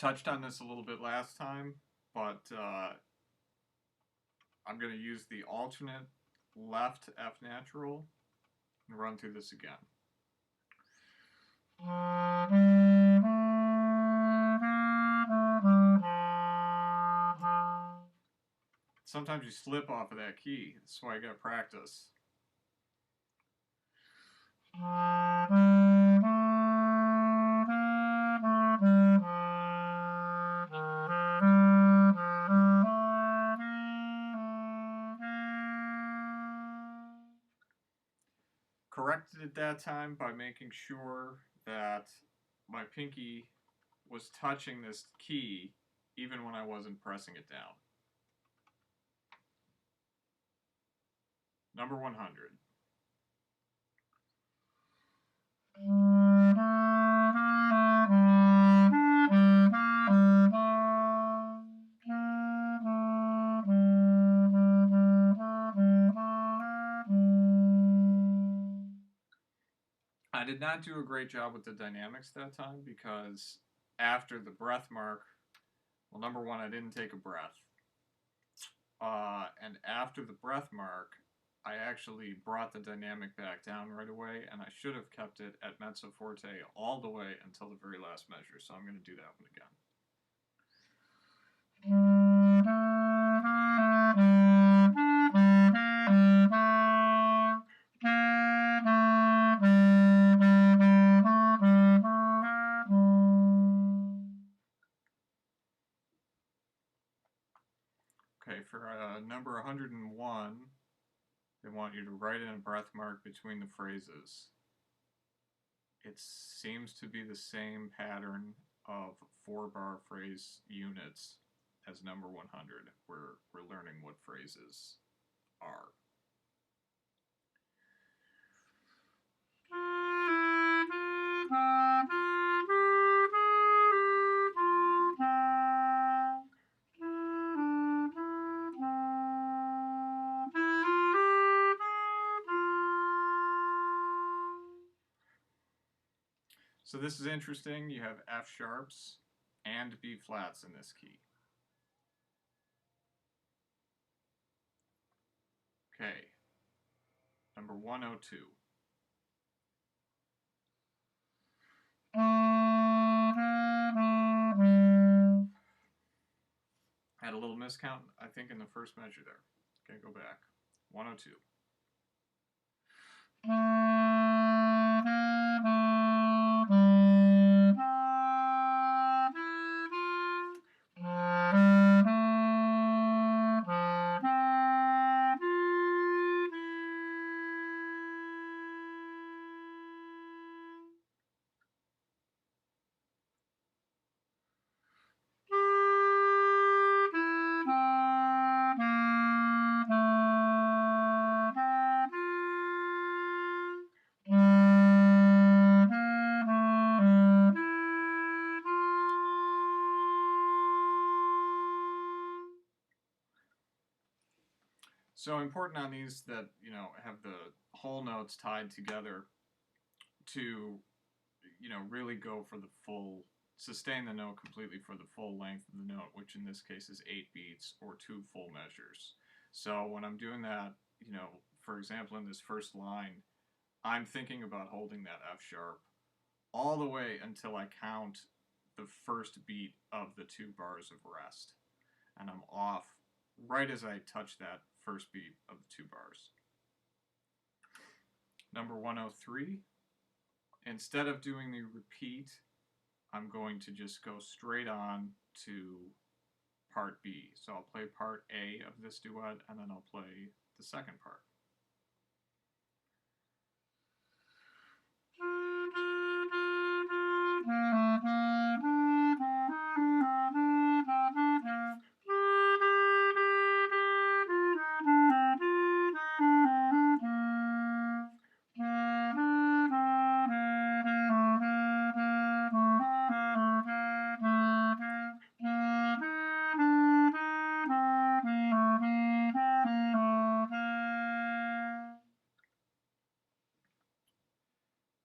touched on this a little bit last time, but I'm going to use the alternate left F natural and run through this again. Sometimes you slip off of that key. That's why you got to practice. Corrected at that time by making sure that my pinky was touching this key even when I wasn't pressing it down. Number 100. I did not do a great job with the dynamics that time because after the breath mark, well, number one, I didn't take a breath. And after the breath mark, I actually brought the dynamic back down right away, and I should have kept it at mezzo forte all the way until the very last measure, so I'm going to do that one again. Okay, for number 101, they want you to write in a breath mark between the phrases. It seems to be the same pattern of 4-bar phrase units as number 100, where we're learning what phrases are. So this is interesting. You have F sharps and B flats in this key. Okay, number 102. Had a little miscount, I think, in the first measure there. Okay, go back. 102. So important on these that, have the whole notes tied together to, really go for the full, sustain the note completely for the full length of the note, which in this case is 8 beats or 2 full measures. So when I'm doing that, for example, in this first line, I'm thinking about holding that F sharp all the way until I count the first beat of the 2 bars of rest. And I'm off right as I touch that first beat of the 2 bars. Number 103, instead of doing the repeat, I'm going to just go straight on to part B. So I'll play part A of this duet, and then I'll play the second part.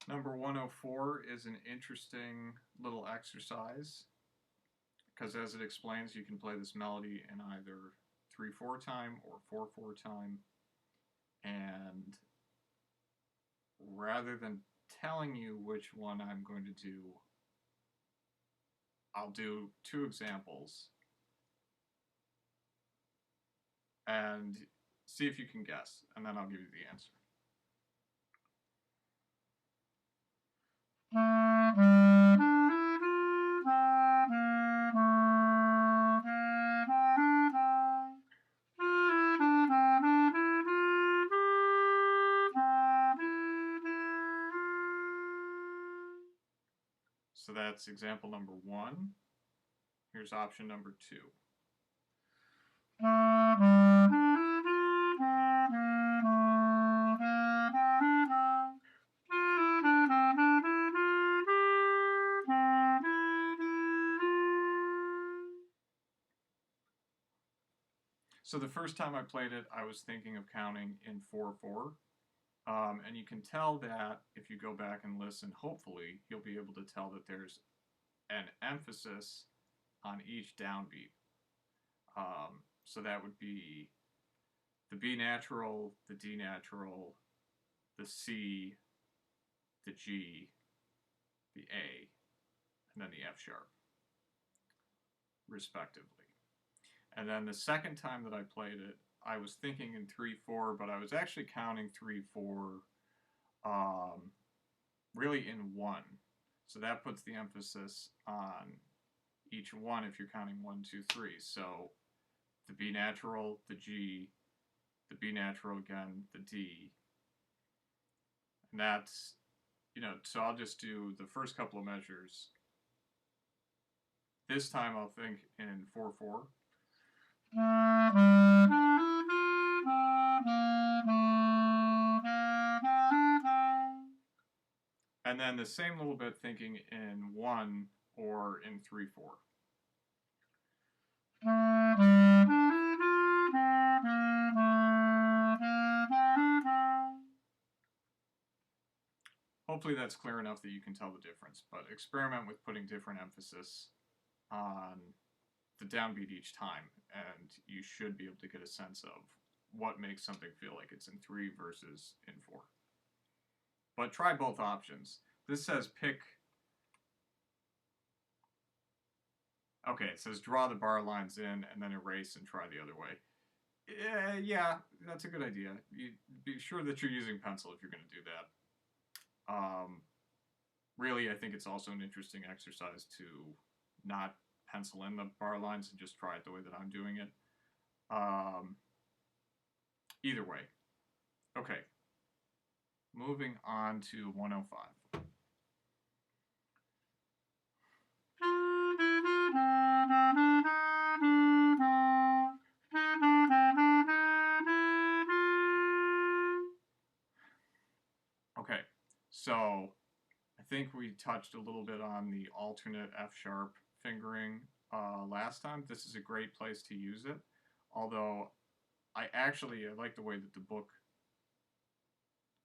Number 104 is an interesting little exercise. because as it explains, you can play this melody in either 3/4 time or 4/4 time. And rather than telling you which one I'm going to do, I'll do 2 examples and see if you can guess, and then I'll give you the answer. So that's example number 1. Here's option number 2. So the first time I played it, I was thinking of counting in 4/4. And you can tell that if you go back and listen, hopefully, you'll be able to tell that there's an emphasis on each downbeat. So that would be the B natural, the D natural, the C, the G, the A, and then the F sharp, respectively. And then the second time that I played it, I was thinking in 3/4, but I was actually counting 3/4 really in 1. So that puts the emphasis on each one if you're counting 1, 2, 3. So the B natural, the G, the B natural again, the D. And that's, so I'll just do the first couple of measures. This time I'll think in 4/4. And then the same little bit thinking in 1 or in 3/4. Hopefully that's clear enough that you can tell the difference, but experiment with putting different emphasis on the downbeat each time, and you should be able to get a sense of what makes something feel like it's in 3 versus in 4. But try both options. This says pick. Okay, it says draw the bar lines in and then erase and try the other way. Yeah, that's a good idea. You be sure that you're using pencil if you're going to do that. Really, I think it's also an interesting exercise to not pencil in the bar lines and just try it the way that I'm doing it. Either way. Okay. Moving on to 105. Okay, so I think we touched a little bit on the alternate F sharp fingering last time. This is a great place to use it, although I like the way that the book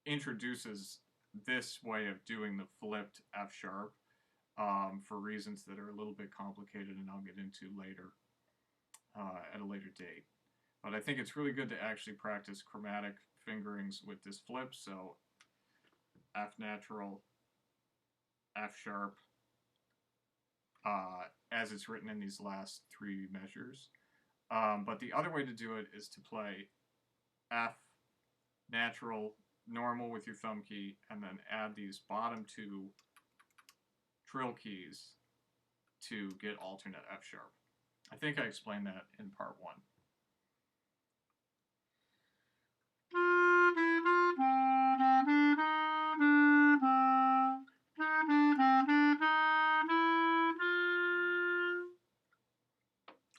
introduces this way of doing the flipped F sharp for reasons that are a little bit complicated and I'll get into later at a later date. But I think it's really good to actually practice chromatic fingerings with this flip. So F natural, F sharp, as it's written in these last 3 measures. But the other way to do it is to play F natural, normal with your thumb key, and then add these bottom 2 trill keys to get alternate F sharp. I think I explained that in part 1.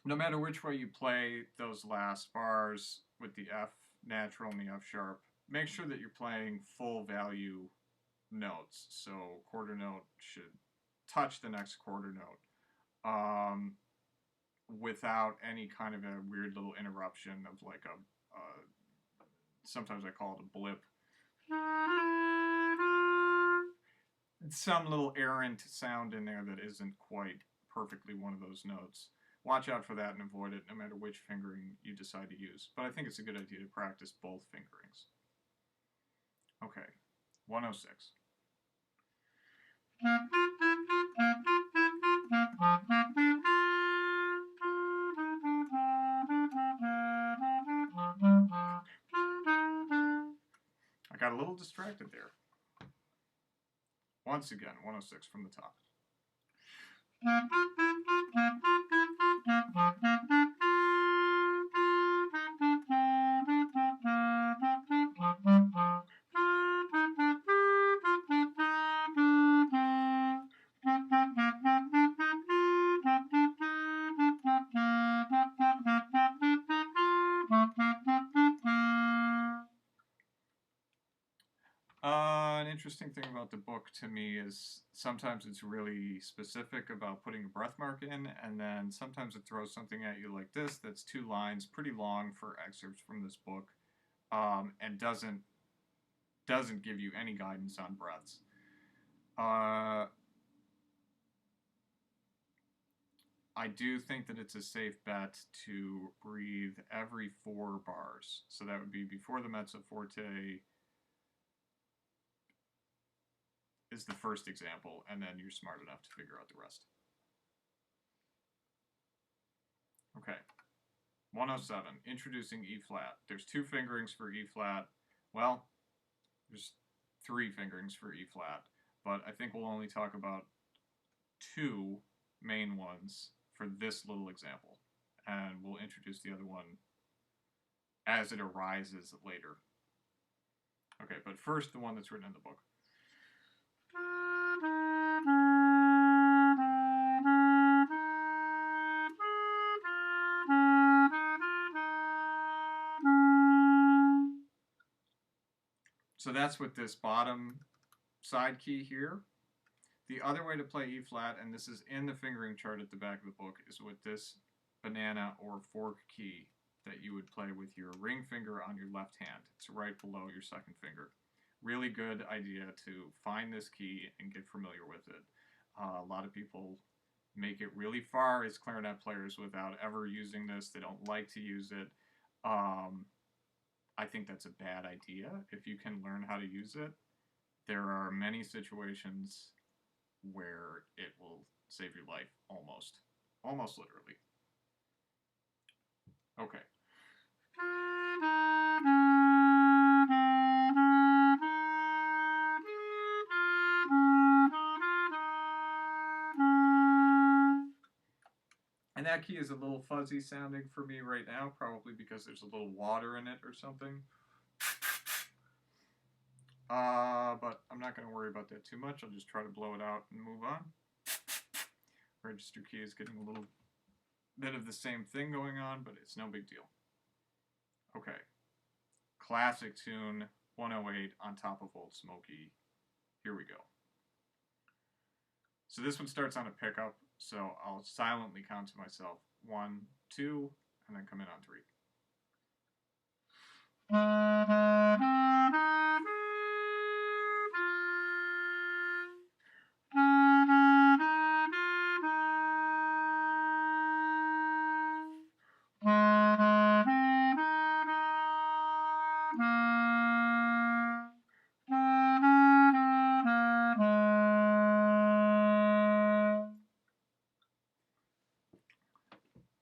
No matter which way you play those last bars with the F natural and the F sharp, make sure that you're playing full value notes. So quarter note should touch the next quarter note without any kind of a weird little interruption of like sometimes I call it a blip. Some little errant sound in there that isn't quite perfectly one of those notes. Watch out for that and avoid it no matter which fingering you decide to use. But I think it's a good idea to practice both fingerings. Okay, 106. I got a little distracted there. Once again, 106 from the top. An interesting thing about the book to me is sometimes it's really specific about putting a breath mark in, and then sometimes it throws something at you like this that's 2 lines, pretty long for excerpts from this book, and doesn't give you any guidance on breaths. I do think that it's a safe bet to breathe every 4 bars. So that would be before the mezzo forte is the first example, and then you're smart enough to figure out the rest. Okay, 107, introducing E flat. There's 2 fingerings for E flat. Well, there's 3 fingerings for E flat, but I think we'll only talk about 2 main ones for this little example, and we'll introduce the other one as it arises later. Okay, but first the one that's written in the book. So that's with this bottom side key here. The other way to play E flat, and this is in the fingering chart at the back of the book, is with this banana or fork key that you would play with your ring finger on your left hand. It's right below your second finger. Really good idea to find this key and get familiar with it. A lot of people make it really far as clarinet players without ever using this. They don't like to use it. I think that's a bad idea. If you can learn how to use it, there are many situations where it will save your life, almost literally. Okay. And that key is a little fuzzy sounding for me right now, probably because there's a little water in it or something. But I'm not going to worry about that too much. I'll just try to blow it out and move on. Register key is getting a little bit of the same thing going on, but it's no big deal. Okay. Classic tune, 108 on top of Old Smoky. Here we go. So this one starts on a pickup, so I'll silently count to myself 1, 2, and then come in on 3.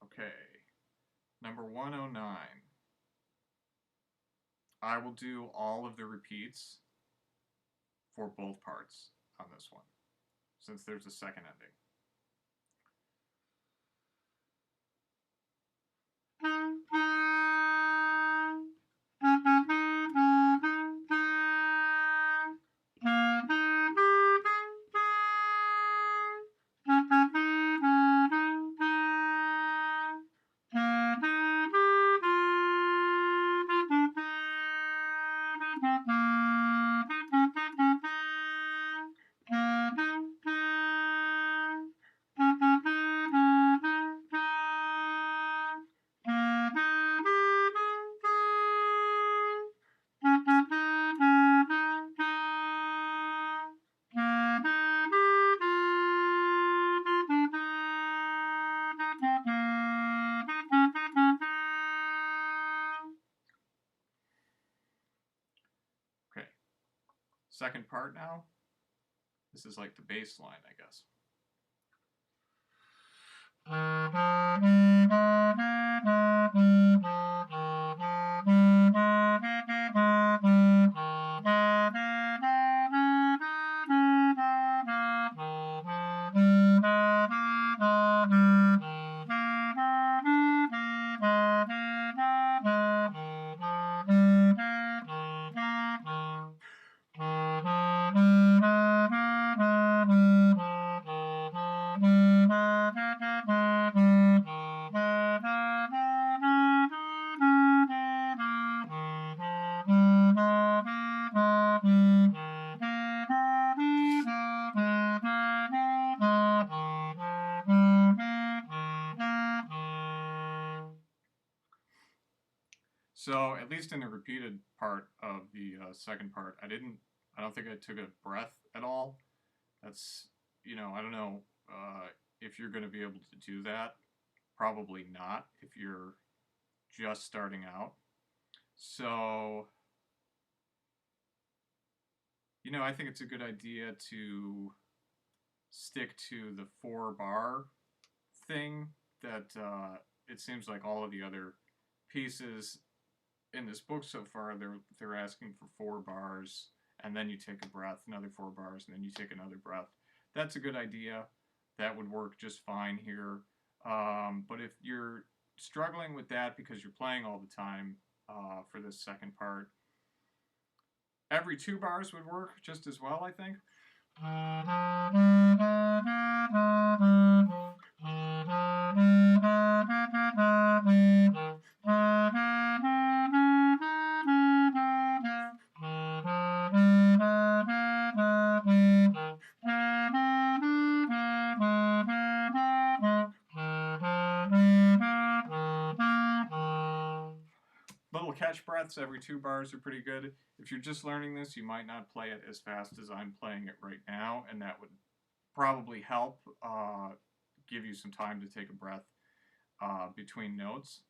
Okay, number 109. I will do all of the repeats for both parts on this one, since there's a second ending. second part now. This is like the bass line, I guess. So at least in the repeated part of the second part, I don't think I took a breath at all. That's, I don't know if you're going to be able to do that. Probably not if you're just starting out. So, I think it's a good idea to stick to the 4-bar thing that it seems like all of the other pieces in this book so far, they're asking for 4 bars, and then you take a breath, another 4 bars, and then you take another breath. That's a good idea. That would work just fine here. But if you're struggling with that because you're playing all the time for this second part, every 2 bars would work just as well, I think. Little catch breaths every 2 bars are pretty good. If you're just learning this, you might not play it as fast as I'm playing it right now, and that would probably help give you some time to take a breath between notes.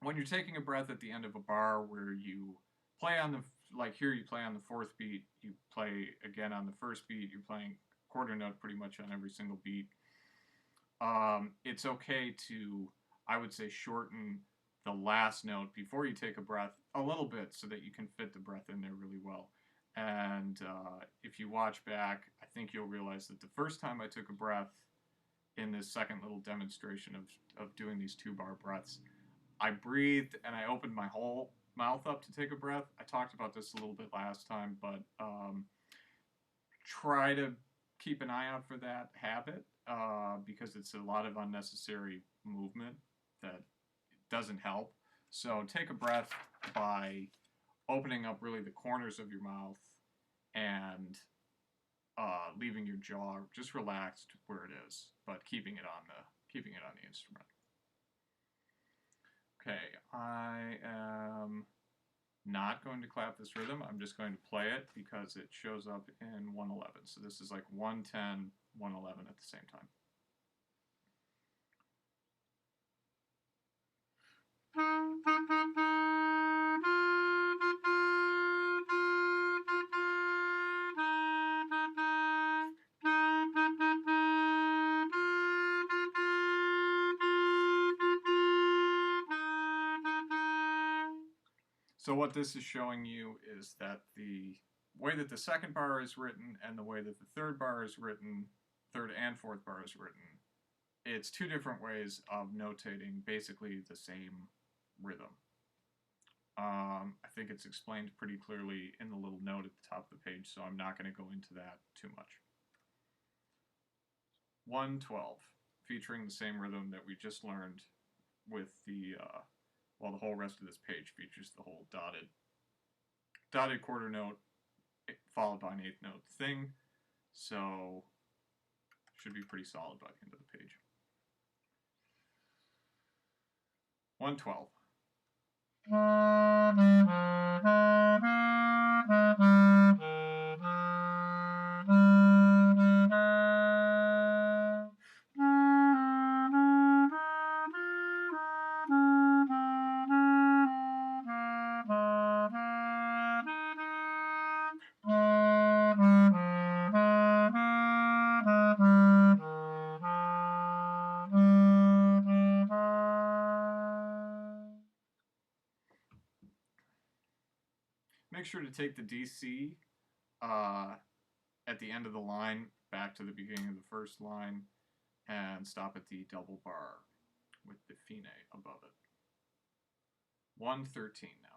When you're taking a breath at the end of a bar where you play on the, like here you play on the 4th beat, you play again on the 1st beat, you're playing quarter note pretty much on every single beat. It's okay to, I would say, shorten the last note before you take a breath a little bit so that you can fit the breath in there really well. And if you watch back, I think you'll realize that the first time I took a breath in this second little demonstration of doing these 2-bar breaths, I breathed and I opened my whole mouth up to take a breath. I talked about this a little bit last time, but try to keep an eye out for that habit because it's a lot of unnecessary movement that doesn't help. So take a breath by opening up really the corners of your mouth and leaving your jaw just relaxed where it is, but keeping it on the instrument. Okay, I am not going to clap this rhythm. I'm just going to play it because it shows up in 111. So this is like 110, 111 at the same time. So what this is showing you is that the way that the second bar is written and the way that the third bar is written, third and fourth bar is written, it's 2 different ways of notating basically the same rhythm. I think it's explained pretty clearly in the little note at the top of the page, so I'm not going to go into that too much. 112, featuring the same rhythm that we just learned with the, well, the whole rest of this page features the whole dotted quarter note followed by an 8th note thing, so should be pretty solid by the end of the page. 112. make sure to take the DC at the end of the line back to the beginning of the first line and stop at the double bar with the fine above it. 113 now.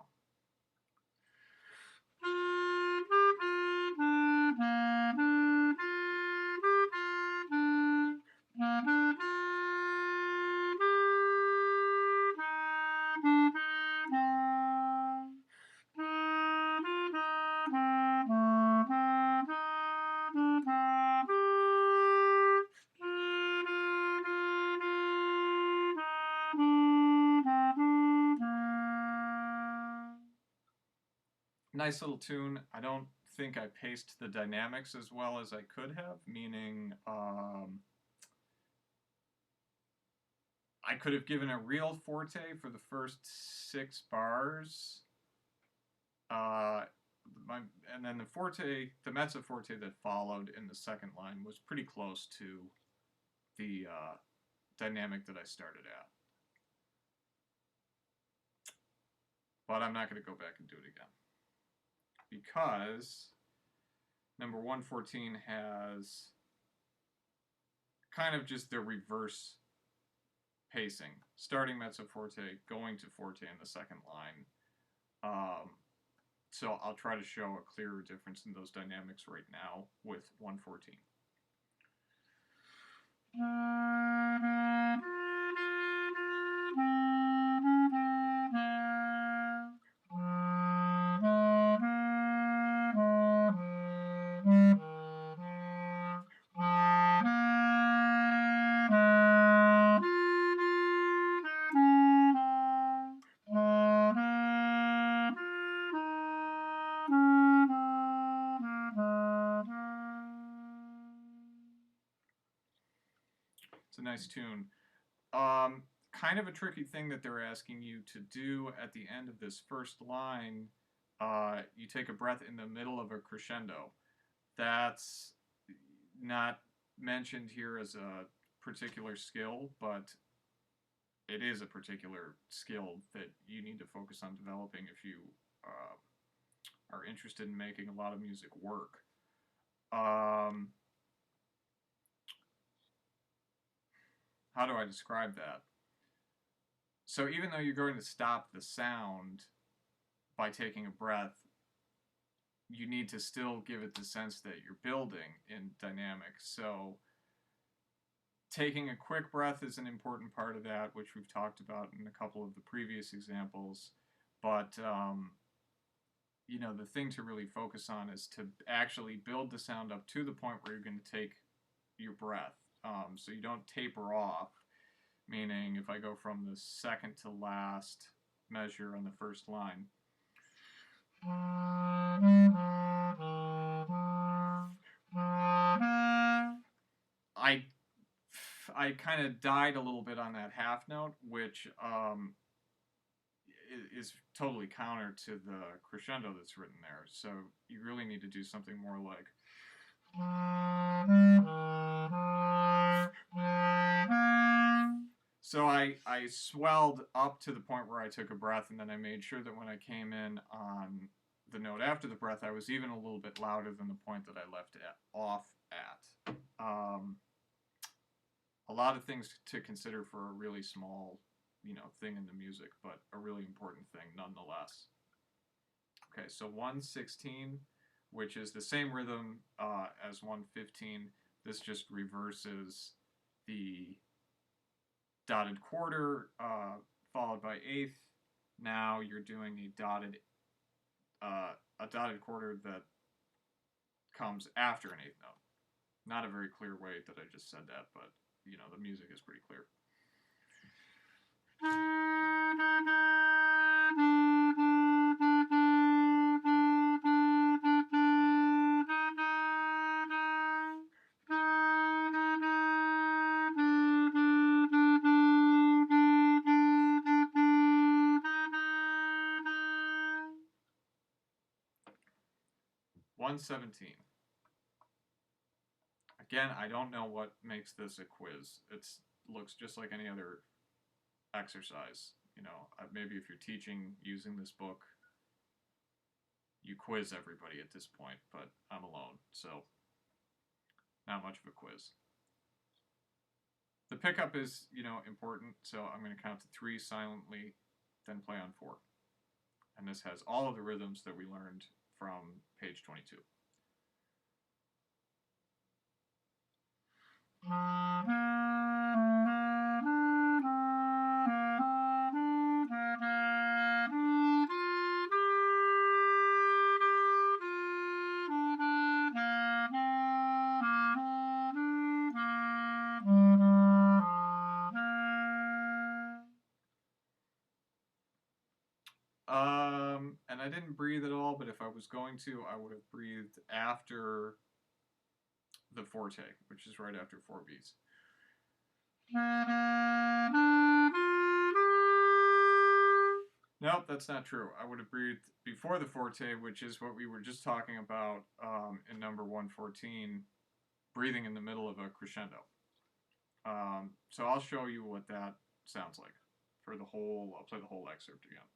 Nice little tune. I don't think I paced the dynamics as well as I could have, meaning I could have given a real forte for the first 6 bars, and then the forte, the mezzo forte that followed in the second line was pretty close to the dynamic that I started at. But I'm not going to go back and do it again, because number 114 has kind of just the reverse pacing. Starting mezzo forte, going to forte in the second line. So I'll try to show a clearer difference in those dynamics right now with 114. It's a nice tune. Kind of a tricky thing that they're asking you to do at the end of this first line. You take a breath in the middle of a crescendo. That's not mentioned here as a particular skill, but it is a particular skill that you need to focus on developing if you are interested in making a lot of music work. How do I describe that? So even though you're going to stop the sound by taking a breath, you need to still give it the sense that you're building in dynamics. So taking a quick breath is an important part of that, which we've talked about in a couple of the previous examples. But, you know, the thing to really focus on is to actually build the sound up to the point where you're going to take your breath. So you don't taper off, meaning if I go from the second to last measure on the first line, I kind of died a little bit on that half note, which is totally counter to the crescendo that's written there. So you really need to do something more like. So I swelled up to the point where I took a breath, and then I made sure that when I came in on the note after the breath, I was even a little bit louder than the point that I left off at. A lot of things to consider for a really small, you know, thing in the music, but a really important thing nonetheless. Okay, so 116, which is the same rhythm as 115. This just reverses the dotted quarter followed by eighth. Now you're doing a dotted quarter that comes after an eighth note. Not a very clear way that I just said that, but you know, the music is pretty clear. $117. Again, I don't know what makes this a quiz. It looks just like any other exercise. You know, maybe if you're teaching using this book, you quiz everybody at this point, but I'm alone, so not much of a quiz. The pickup is, important, so I'm going to count to 3 silently, then play on 4. And this has all of the rhythms that we learned from page 22. And I didn't breathe at all, but if I was going to, I would have breathed after the forte, which is right after 4 beats. Nope, that's not true. I would have breathed before the forte, which is what we were just talking about in number 114, breathing in the middle of a crescendo. So I'll show you what that sounds like for the whole, I'll play the whole excerpt again.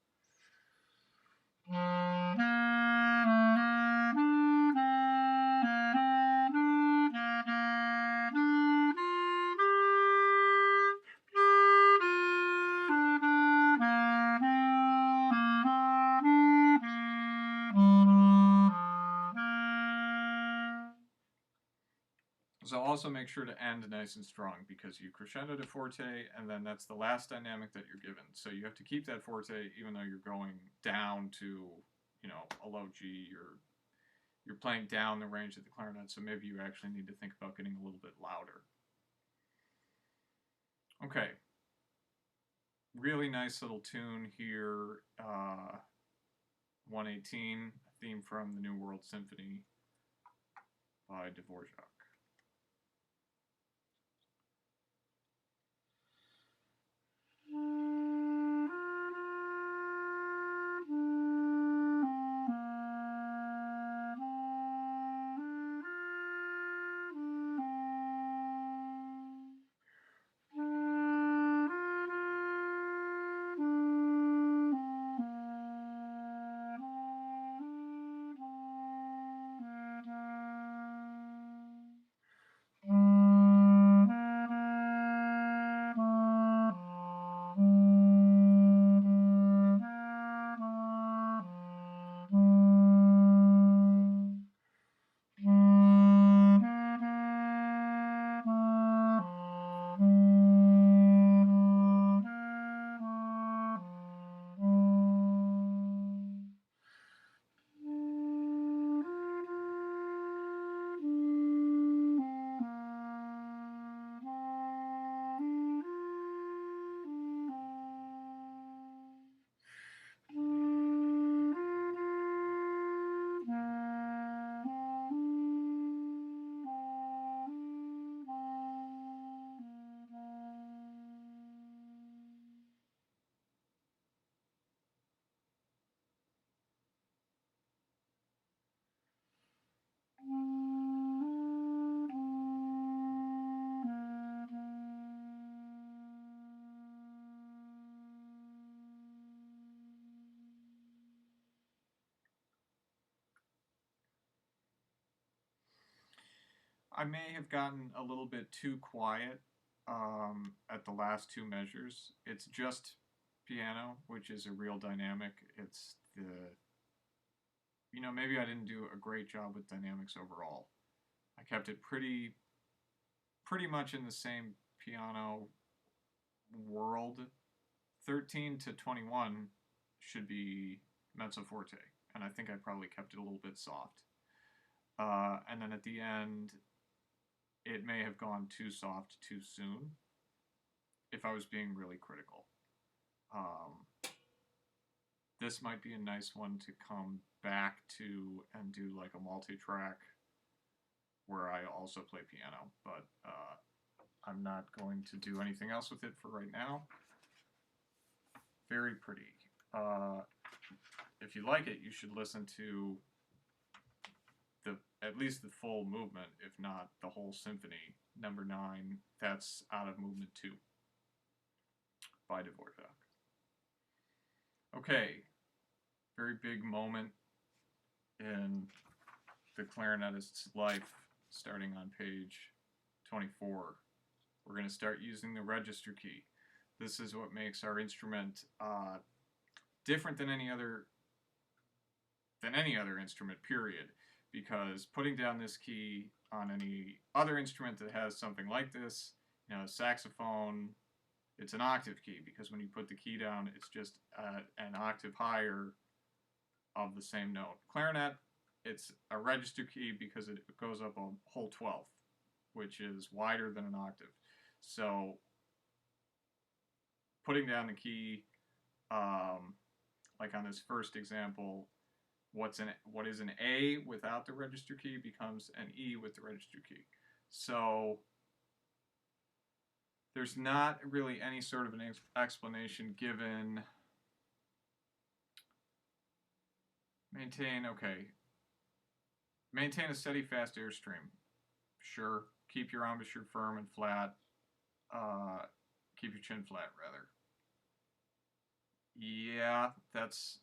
So also make sure to end nice and strong, because you crescendo to forte, and then that's the last dynamic that you're given. So you have to keep that forte even though you're going down to, a low G, you're playing down the range of the clarinet, so maybe you actually need to think about getting a little bit louder. Okay. Really nice little tune here, 118, a theme from the New World Symphony by Dvorak. I may have gotten a little bit too quiet at the last 2 measures. It's just piano, which is a real dynamic. It's the, maybe I didn't do a great job with dynamics overall. I kept it pretty much in the same piano world. 13 to 21 should be mezzo forte, and I think I probably kept it a little bit soft. And then at the end, it may have gone too soft too soon, if I was being really critical. This might be a nice one to come back to and do like a multi-track where I also play piano, but I'm not going to do anything else with it for right now. Very pretty. If you like it, you should listen to at least the full movement, if not the whole symphony, number 9, that's out of movement 2 by Dvorak. Okay, very big moment in the clarinetist's life, starting on page 24. We're going to start using the register key. This is what makes our instrument different than any other instrument, period. Because putting down this key on any other instrument that has something like this, saxophone, it's an octave key, because when you put the key down, it's just an octave higher of the same note. Clarinet, it's a register key because it goes up a whole 12th, which is wider than an octave. So putting down the key, like on this first example, what is an A without the register key becomes an E with the register key. So there's not really any sort of an explanation given. Maintain a steady, fast airstream. Sure. Keep your embouchure firm and flat. Keep your chin flat, rather. Yeah, that's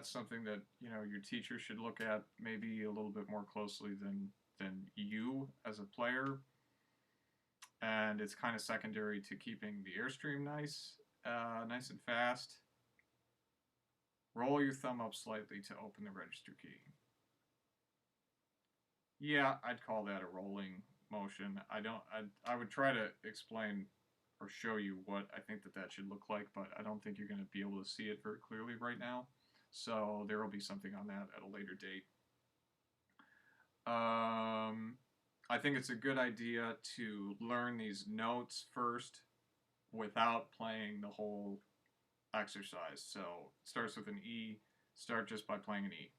something that your teacher should look at maybe a little bit more closely than you as a player. And it's kind of secondary to keeping the airstream nice and fast. Roll your thumb up slightly to open the register key. Yeah, I'd call that a rolling motion. I would try to explain or show you what I think that should look like, but I don't think you're going to be able to see it very clearly right now. So there will be something on that at a later date. I think it's a good idea to learn these notes first without playing the whole exercise. So it starts with an E. Start just by playing an E.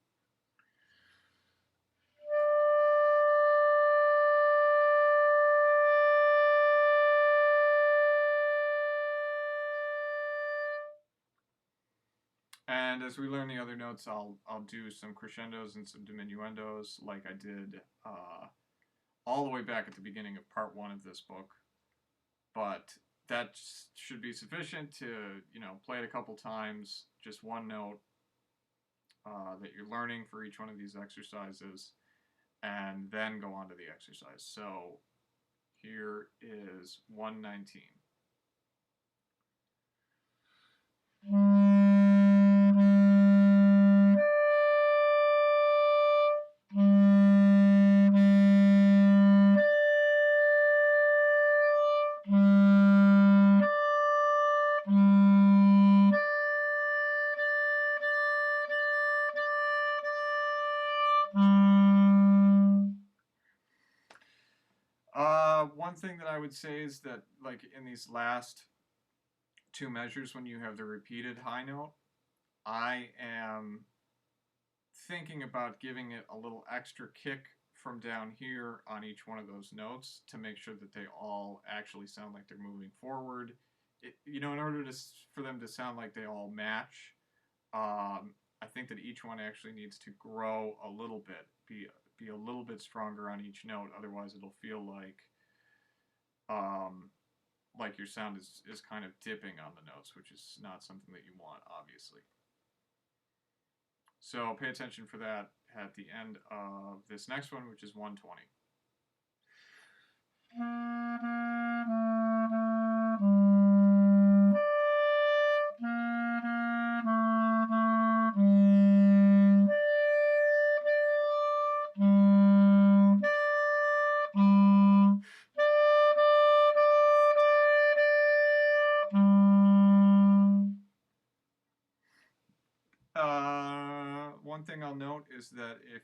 And as we learn the other notes, I'll do some crescendos and some diminuendos like I did all the way back at the beginning of part 1 of this book. But that should be sufficient to, play it a couple times, just one note that you're learning for each one of these exercises, and then go on to the exercise. So here is 119. One thing that I would say is that, like in these last 2 measures, when you have the repeated high note, I am thinking about giving it a little extra kick from down here on each one of those notes to make sure that they all actually sound like they're moving forward. In order for them to sound like they all match, I think that each one actually needs to grow a little bit, be a little bit stronger on each note. Otherwise, it'll feel like your sound is kind of dipping on the notes, which is not something that you want, obviously. So pay attention for that at the end of this next one, which is 120. One thing I'll note is that if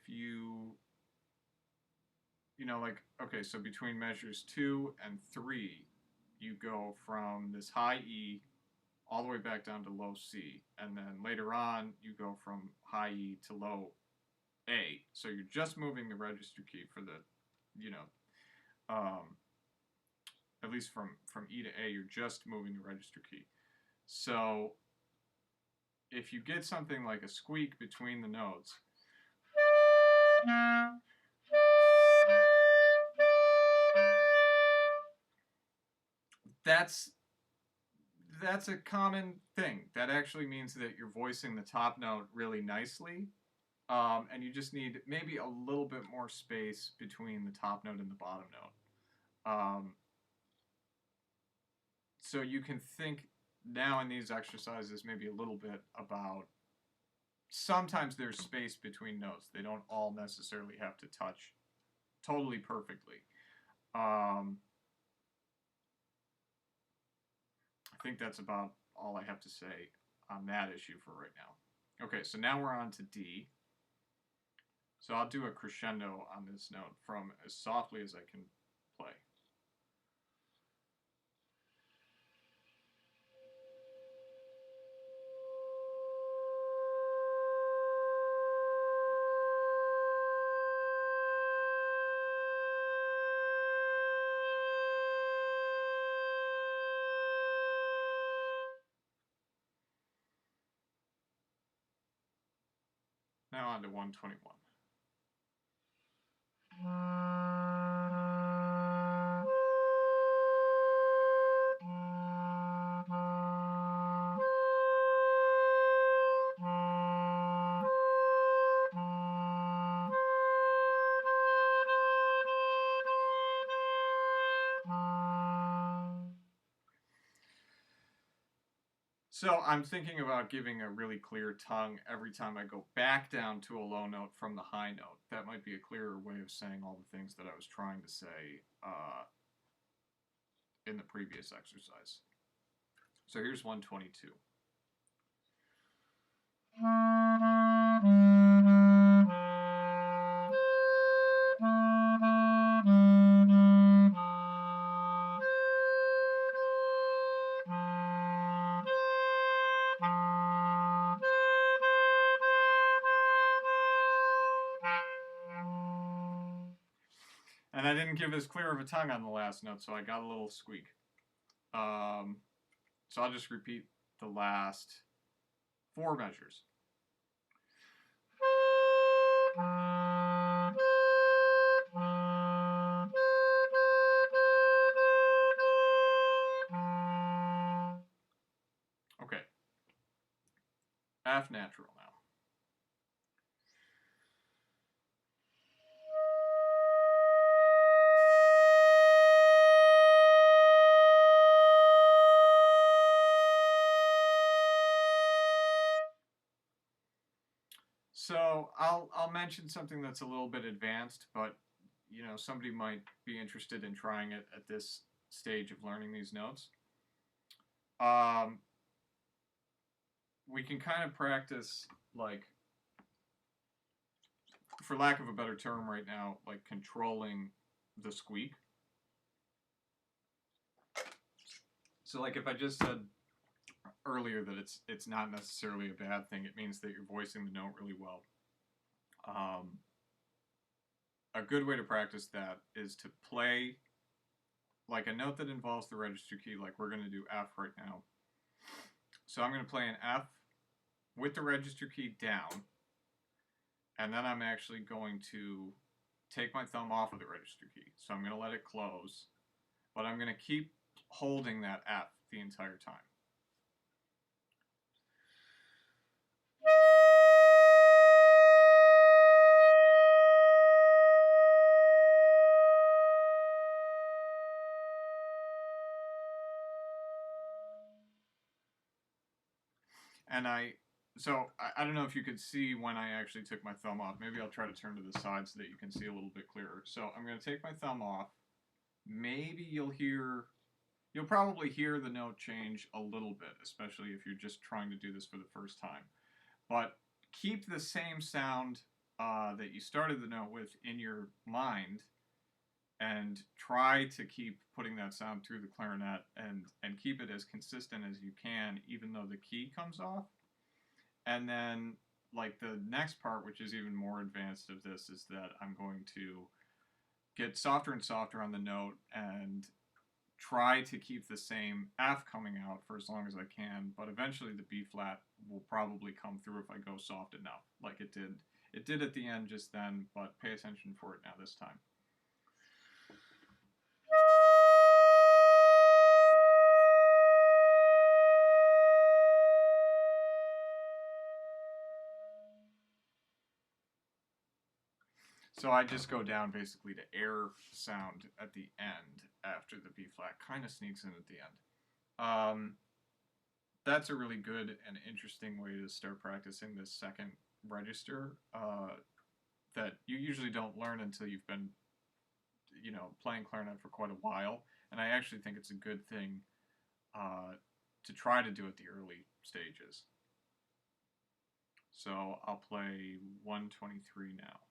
so between measures 2 and 3, you go from this high E all the way back down to low C, and then later on you go from high E to low A. So you're just moving the register key for the, at least from E to A, you're just moving the register key. So if you get something like a squeak between the notes, that's a common thing. That actually means that you're voicing the top note really nicely, And you just need maybe a little bit more space between the top note and the bottom note. So you can think now in these exercises maybe a little bit about sometimes there's space between notes. They don't all necessarily have to touch totally perfectly. I think that's about all I have to say on that issue for right now. Okay, so now we're on to D. So I'll do a crescendo on this note from as softly as I can play. Now on to 121. So I'm thinking about giving a really clear tongue every time I go back down to a low note from the high note. That might be a clearer way of saying all the things that I was trying to say in the previous exercise. So here's 122. And I didn't give as clear of a tongue on the last note, so I got a little squeak. So I'll just repeat the last 4 measures. Okay. F natural now. So I'll mention something that's a little bit advanced, but you know somebody might be interested in trying it at this stage of learning these notes. We can kind of practice, like, for lack of a better term right now, like controlling the squeak. So like if I just said earlier that it's not necessarily a bad thing, it means that you're voicing the note really well. A good way to practice that is to play like a note that involves the register key, like we're going to do F right now. So I'm going to play an F with the register key down, and then I'm actually going to take my thumb off of the register key. So I'm going to let it close, but I'm going to keep holding that F the entire time. And I don't know if you could see when I actually took my thumb off. Maybe I'll try to turn to the side so that you can see a little bit clearer. So I'm going to take my thumb off. Maybe you'll probably hear the note change a little bit, especially if you're just trying to do this for the first time. But keep the same sound that you started the note with in your mind, and try to keep putting that sound through the clarinet and keep it as consistent as you can, even though the key comes off. And then, like, the next part, which is even more advanced of this, is that I'm going to get softer and softer on the note and try to keep the same F coming out for as long as I can, but eventually the B flat will probably come through if I go soft enough, like it did. It did at the end just then, but pay attention for it now this time. So I just go down basically to air sound at the end after the B flat. Kind of sneaks in at the end. That's a really good and interesting way to start practicing this second register that you usually don't learn until you've been, playing clarinet for quite a while. And I actually think it's a good thing to try to do at the early stages. So I'll play 123 now.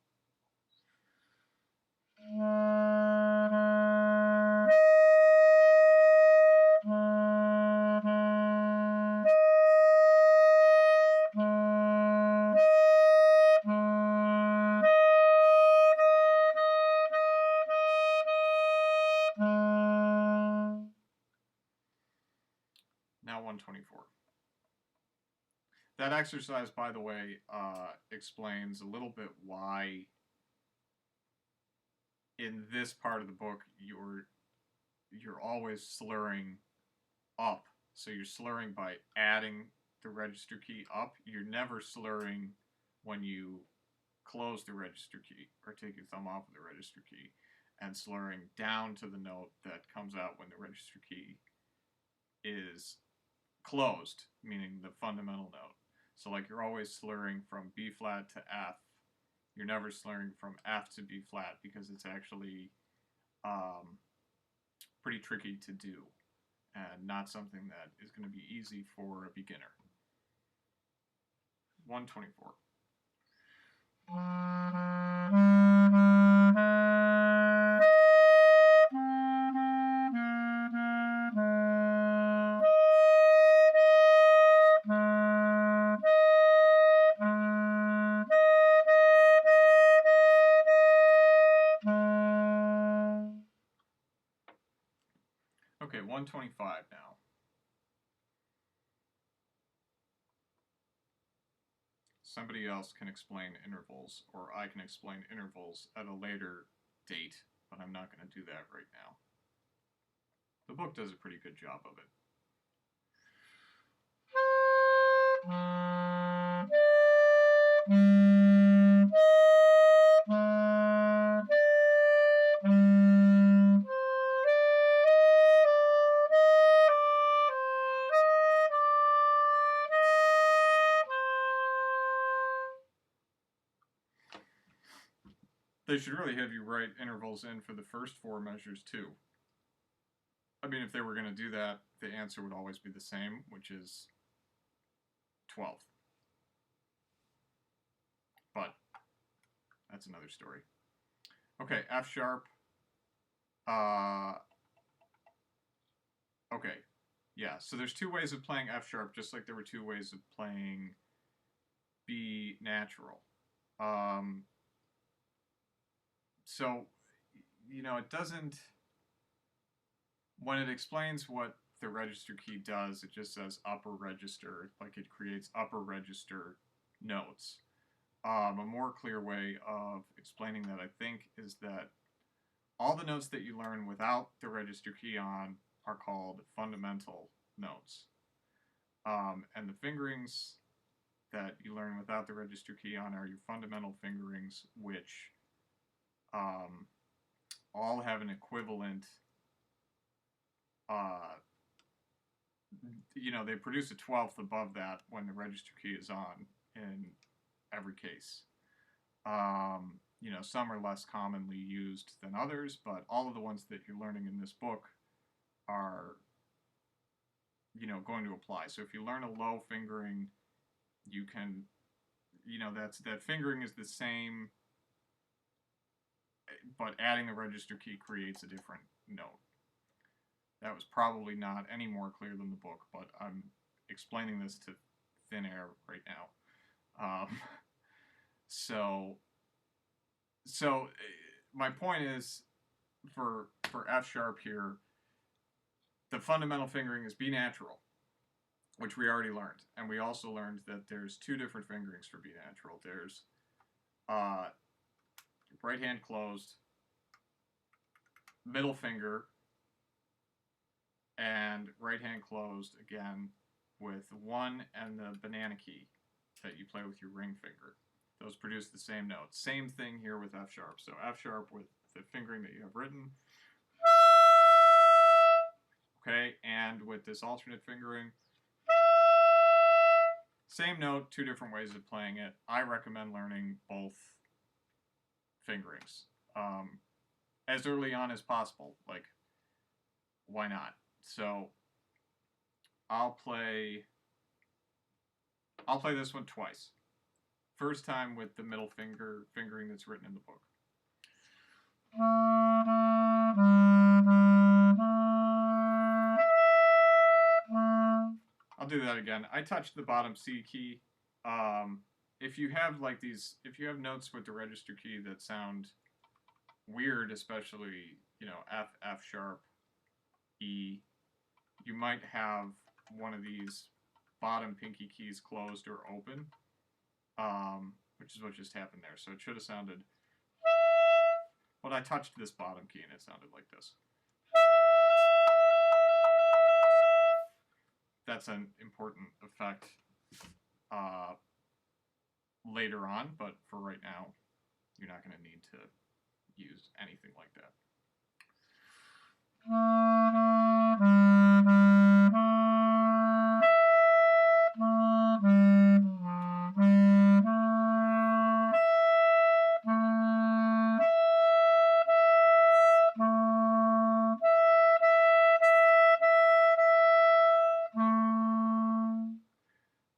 Now 124. That exercise, by the way, explains a little bit why in this part of the book you're always slurring up. So you're slurring by adding the register key up. You're never slurring when you close the register key or take your thumb off of the register key and slurring down to the note that comes out when the register key is closed, meaning the fundamental note. So like you're always slurring from B flat to F. You're never slurring from F to B flat because it's actually pretty tricky to do and not something that is going to be easy for a beginner. 124. Okay, 125 now. Somebody else can explain intervals, or I can explain intervals at a later date, but I'm not going to do that right now. The book does a pretty good job of it. They should really have you write intervals in for the first four measures too. I mean, if they were going to do that, the answer would always be the same, which is 12th. But that's another story. Okay, F sharp. Okay, yeah, so there's two ways of playing F sharp, just like there were two ways of playing B natural. So, it doesn't, when it explains what the register key does, it just says upper register, like it creates upper register notes. A more clear way of explaining that, I think, is that all the notes that you learn without the register key on are called fundamental notes. And the fingerings that you learn without the register key on are your fundamental fingerings, which all have an equivalent, they produce a 12th above that when the register key is on in every case. Some are less commonly used than others, but all of the ones that you're learning in this book are, going to apply. So if you learn a low fingering, you can, that fingering is the same, but adding the register key creates a different note. That was probably not any more clear than the book, but I'm explaining this to thin air right now. So my point is, for F sharp here, the fundamental fingering is B natural, which we already learned. And we also learned that there's two different fingerings for B natural. There's right hand closed, middle finger, and right hand closed again with one and the banana key that you play with your ring finger. Those produce the same note. Same thing here with F sharp. So F sharp with the fingering that you have written. Okay, and with this alternate fingering, same note, two different ways of playing it. I recommend learning both fingerings as early on as possible. Like, why not? So I'll play this one twice. First time with the middle fingering that's written in the book. I'll do that again. I touched the bottom C key. If you have like these, if you have notes with the register key that sound weird, especially, you know, F, F sharp, E, you might have one of these bottom pinky keys closed or open, which is what just happened there. So it should have sounded, but I touched this bottom key and it sounded like this. That's an important effect later on, but for right now, you're not going to need to use anything like that.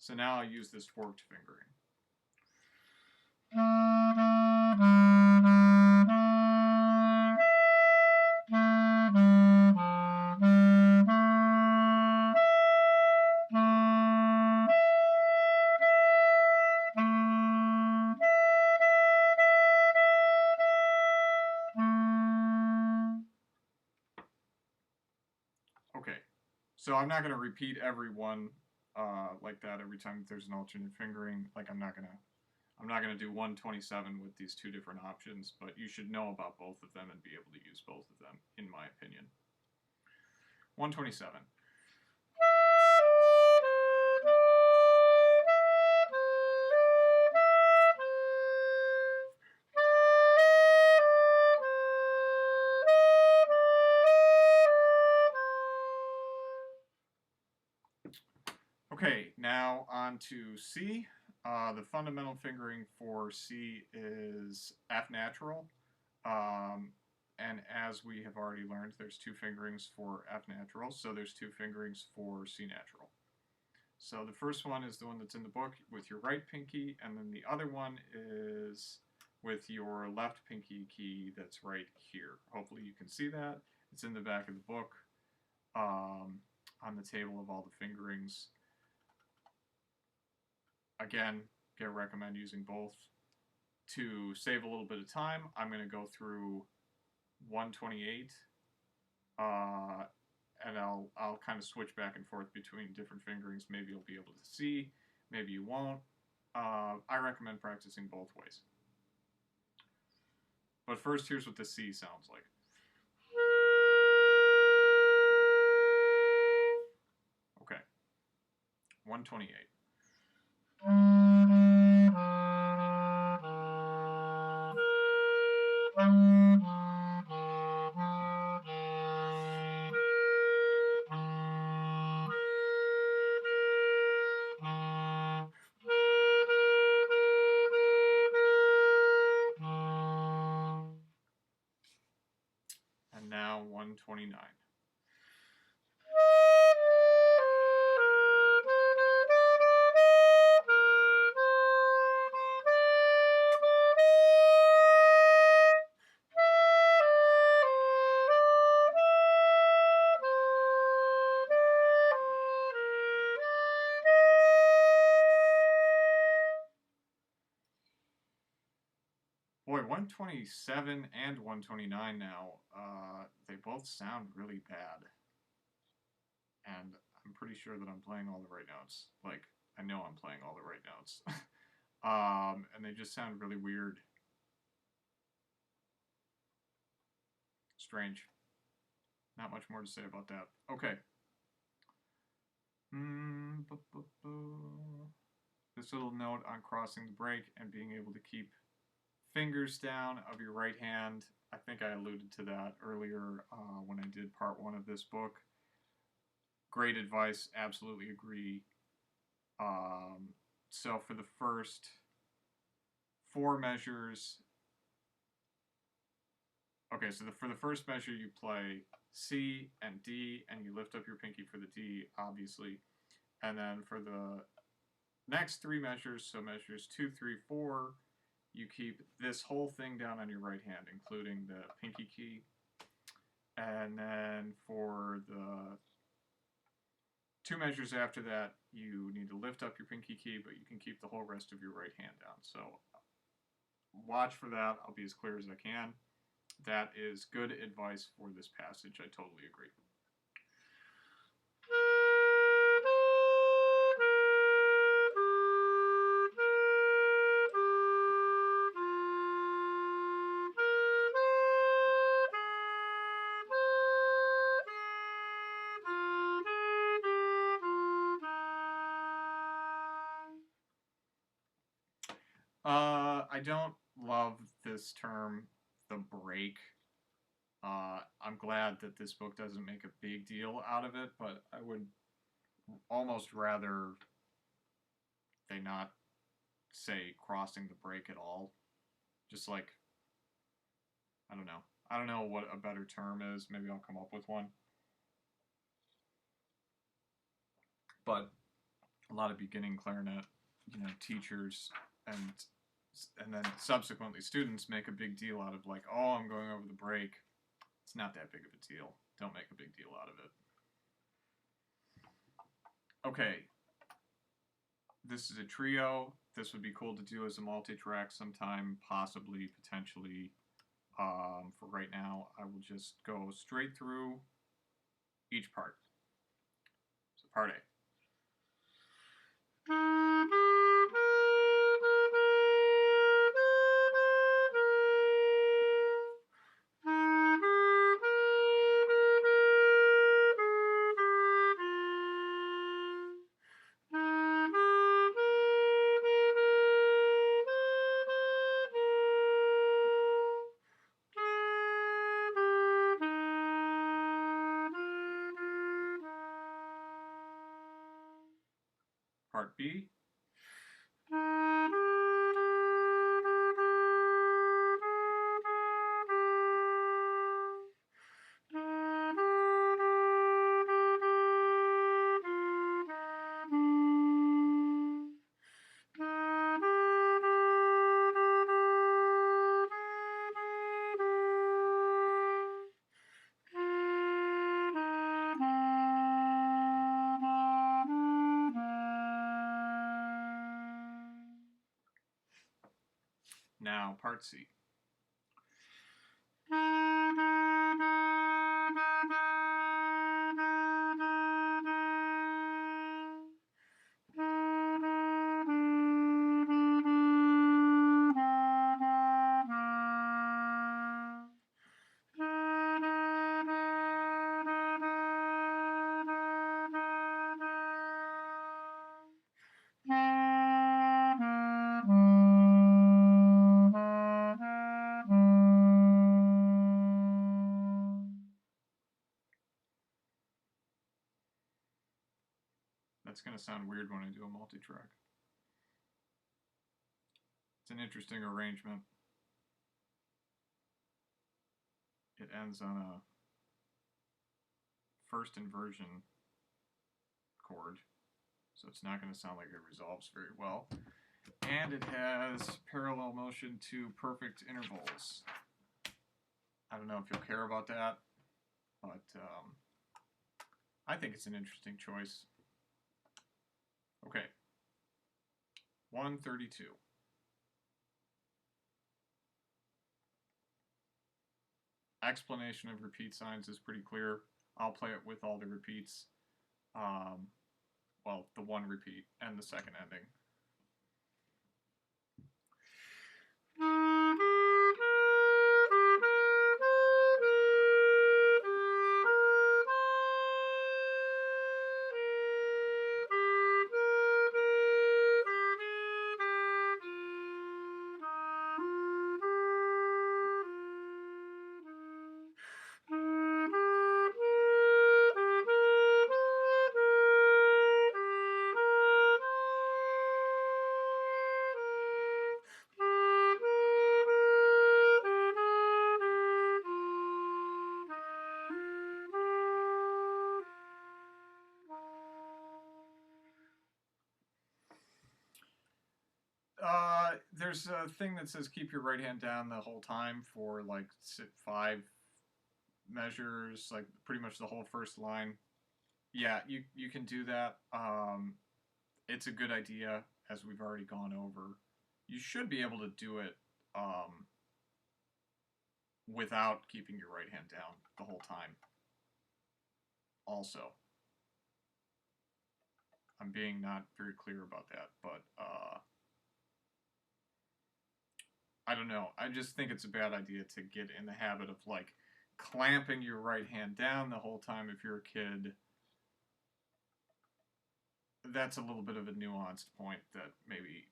So now I'll use this forked fingering. Okay, so I'm not going to repeat every one like that every time there's an alternate fingering. Like I'm not gonna do 127 with these two different options, but you should know about both of them and be able to use both of them, in my opinion. 127. Okay, now on to C. The fundamental fingering for C is F natural. And as we have already learned, there's two fingerings for F natural, so there's two fingerings for C natural. So the first one is the one that's in the book with your right pinky, and then the other one is with your left pinky key that's right here. Hopefully you can see that. It's in the back of the book on the table of all the fingerings. Again, recommend using both. To save a little bit of time, I'm going to go through 128, and I'll kind of switch back and forth between different fingerings. Maybe you'll be able to see, maybe you won't. I recommend practicing both ways. But first, here's what the C sounds like. Okay, 128. And now 129. Boy, 127 and 129 now, they both sound really bad. And I'm pretty sure that I'm playing all the right notes. Like, I know I'm playing all the right notes. And they just sound really weird. Strange. Not much more to say about that. Okay. This versatile note on crossing the break and being able to keep fingers down of your right hand. I think I alluded to that earlier when I did part 1 of this book. Great advice, absolutely agree. So for the first 4 measures, okay, so for the first measure you play C and D, and you lift up your pinky for the D, obviously. And then for the next 3 measures, so measures 2, 3, 4, you keep this whole thing down on your right hand, including the pinky key. And then for the 2 measures after that, you need to lift up your pinky key, but you can keep the whole rest of your right hand down. So watch for that. I'll be as clear as I can. That is good advice for this passage. I totally agree. I don't love this term, the break. I'm glad that this book doesn't make a big deal out of it, but I would almost rather they not say crossing the break at all. Just like, I don't know. I don't know what a better term is. Maybe I'll come up with one. But a lot of beginning clarinet, teachers and then subsequently students make a big deal out of like, oh, I'm going over the break. It's not that big of a deal. Don't make a big deal out of it. Okay. This is a trio. This would be cool to do as a multi-track sometime, possibly, potentially. For right now, I will just go straight through each part. So part A. Part B. Now, part C. That's going to sound weird when I do a multi-track. It's an interesting arrangement. It ends on a first inversion chord, so it's not going to sound like it resolves very well. And it has parallel motion to perfect intervals. I don't know if you'll care about that, but I think it's an interesting choice. Okay, 132. Explanation of repeat signs is pretty clear. I'll play it with all the repeats. Well, the one repeat and the second ending. There's a thing that says keep your right hand down the whole time for like 5 measures, like pretty much the whole first line. Yeah, you can do that. It's a good idea, as we've already gone over. You should be able to do it without keeping your right hand down the whole time. Also, I'm being not very clear about that, but I don't know. I just think it's a bad idea to get in the habit of like clamping your right hand down the whole time if you're a kid. That's a little bit of a nuanced point that maybe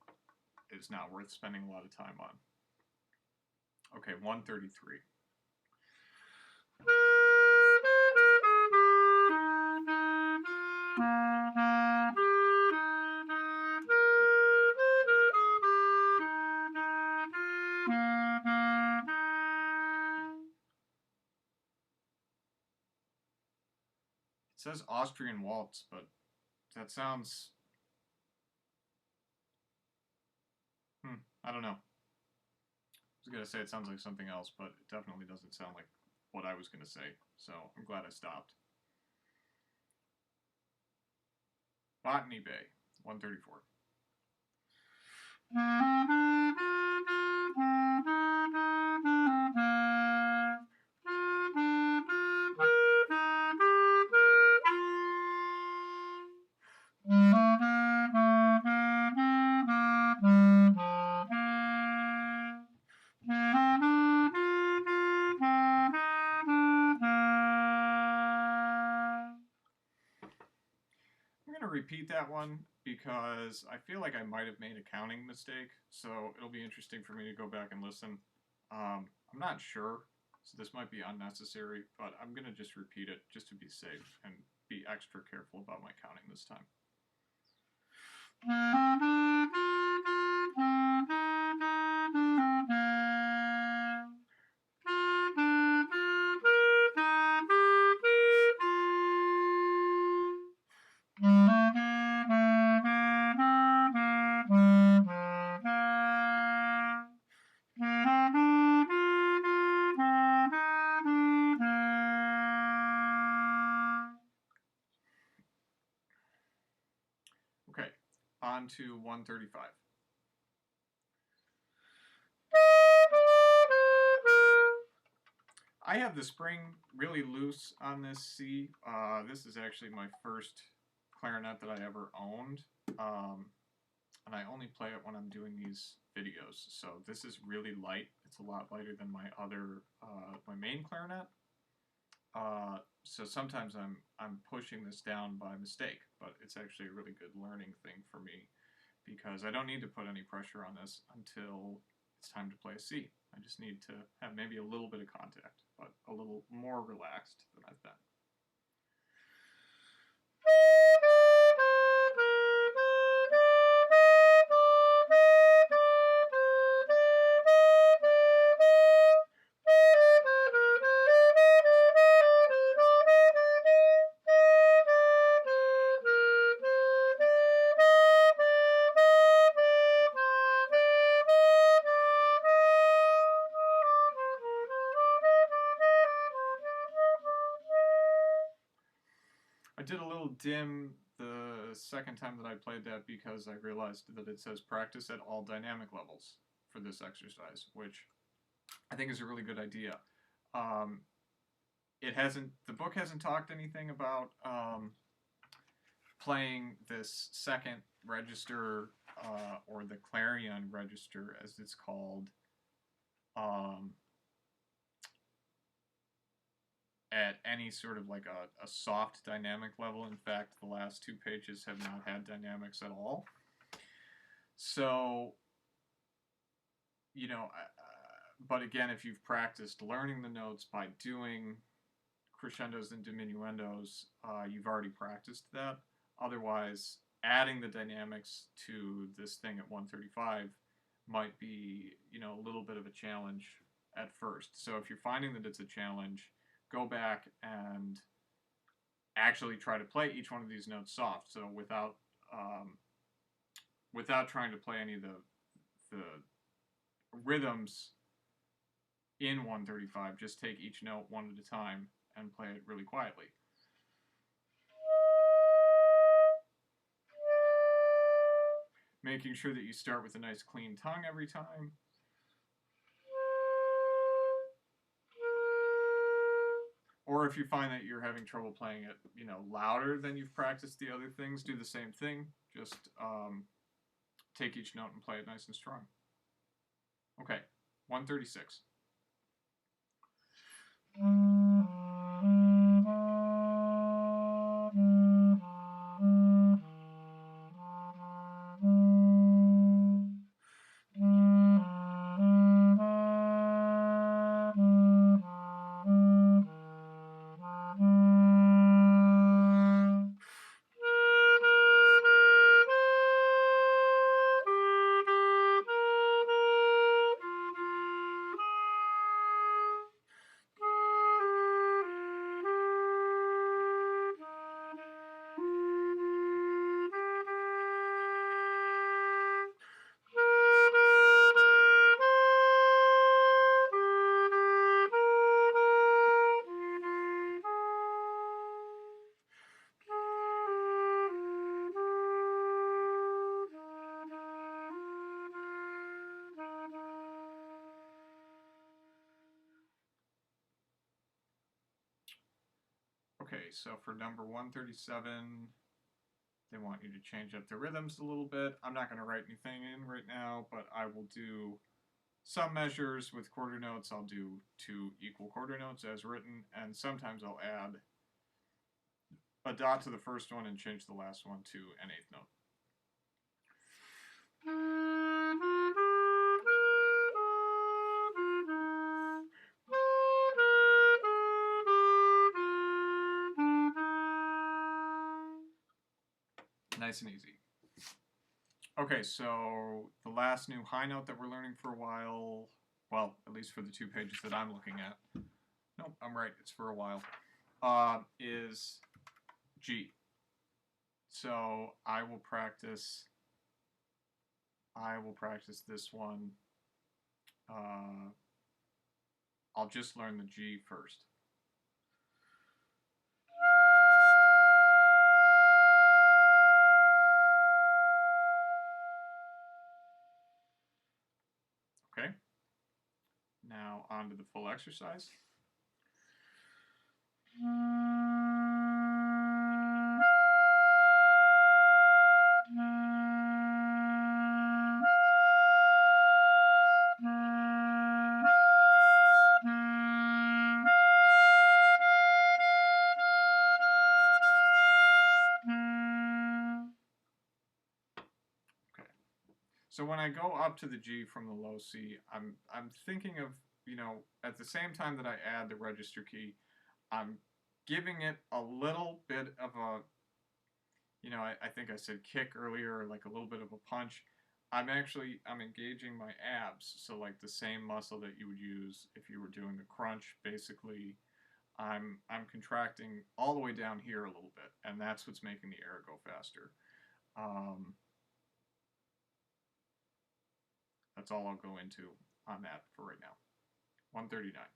is not worth spending a lot of time on. Okay, 133. It says Austrian waltz, but that sounds... I don't know. I was going to say it sounds like something else, but it definitely doesn't sound like what I was going to say, so I'm glad I stopped. Botany Bay, 134. Repeat that one because I feel like I might have made a counting mistake, so it'll be interesting for me to go back and listen. I'm not sure, so this might be unnecessary, but I'm going to just repeat it just to be safe and be extra careful about my counting this time. Okay, on to 135. I have the spring really loose on this C. This is actually my first clarinet that I ever owned, and I only play it when I'm doing these videos. So this is really light. It's a lot lighter than my other, my main clarinet. So sometimes I'm pushing this down by mistake, but it's actually a really good learning thing for me because I don't need to put any pressure on this until it's time to play a C. I just need to have maybe a little bit of contact, but a little more relaxed than I've been. I did a little dim the second time that I played that because I realized that it says practice at all dynamic levels for this exercise, which I think is a really good idea. The book hasn't talked anything about playing this second register, or the clarion register as it's called, at any sort of like a soft dynamic level. In fact, the last 2 pages have not had dynamics at all. So, you know, but again, if you've practiced learning the notes by doing crescendos and diminuendos, you've already practiced that. Otherwise, adding the dynamics to this thing at 135 might be, you know, a little bit of a challenge at first. So if you're finding that it's a challenge, go back and actually try to play each one of these notes soft. So without trying to play any of the the rhythms in 135, just take each note one at a time and play it really quietly. Making sure that you start with a nice clean tongue every time. Or if you find that you're having trouble playing it, louder than you've practiced the other things, do the same thing. Just take each note and play it nice and strong. Okay, 136. Okay, so for number 137, they want you to change up the rhythms a little bit. I'm not going to write anything in right now, but I will do some measures with quarter notes. I'll do 2 equal quarter notes as written, and sometimes I'll add a dot to the first one and change the last one to an 8th note. Nice and easy. Okay, so the last new high note that we're learning for a while, well, at least for the 2 pages that I'm looking at, nope, I'm right, it's for a while, is G. So I will practice this one. I'll just learn the G first. Okay, now on to the full exercise. So when I go up to the G from the low C, I'm thinking of, at the same time that I add the register key, I'm giving it a little bit of a, I think I said kick earlier, like a little bit of a punch. I'm engaging my abs, so like the same muscle that you would use if you were doing the crunch, basically. I'm contracting all the way down here a little bit, and that's what's making the air go faster. That's all I'll go into on that for right now. 139.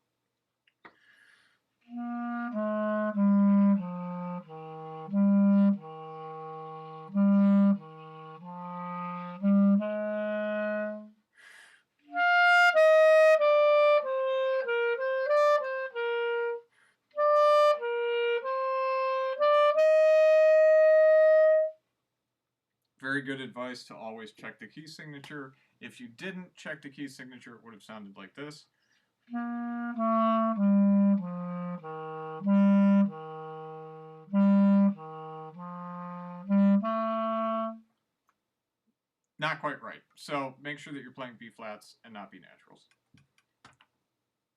Very good advice to always check the key signature. If you didn't check the key signature, it would have sounded like this. Not quite right. So make sure that you're playing B flats and not B naturals.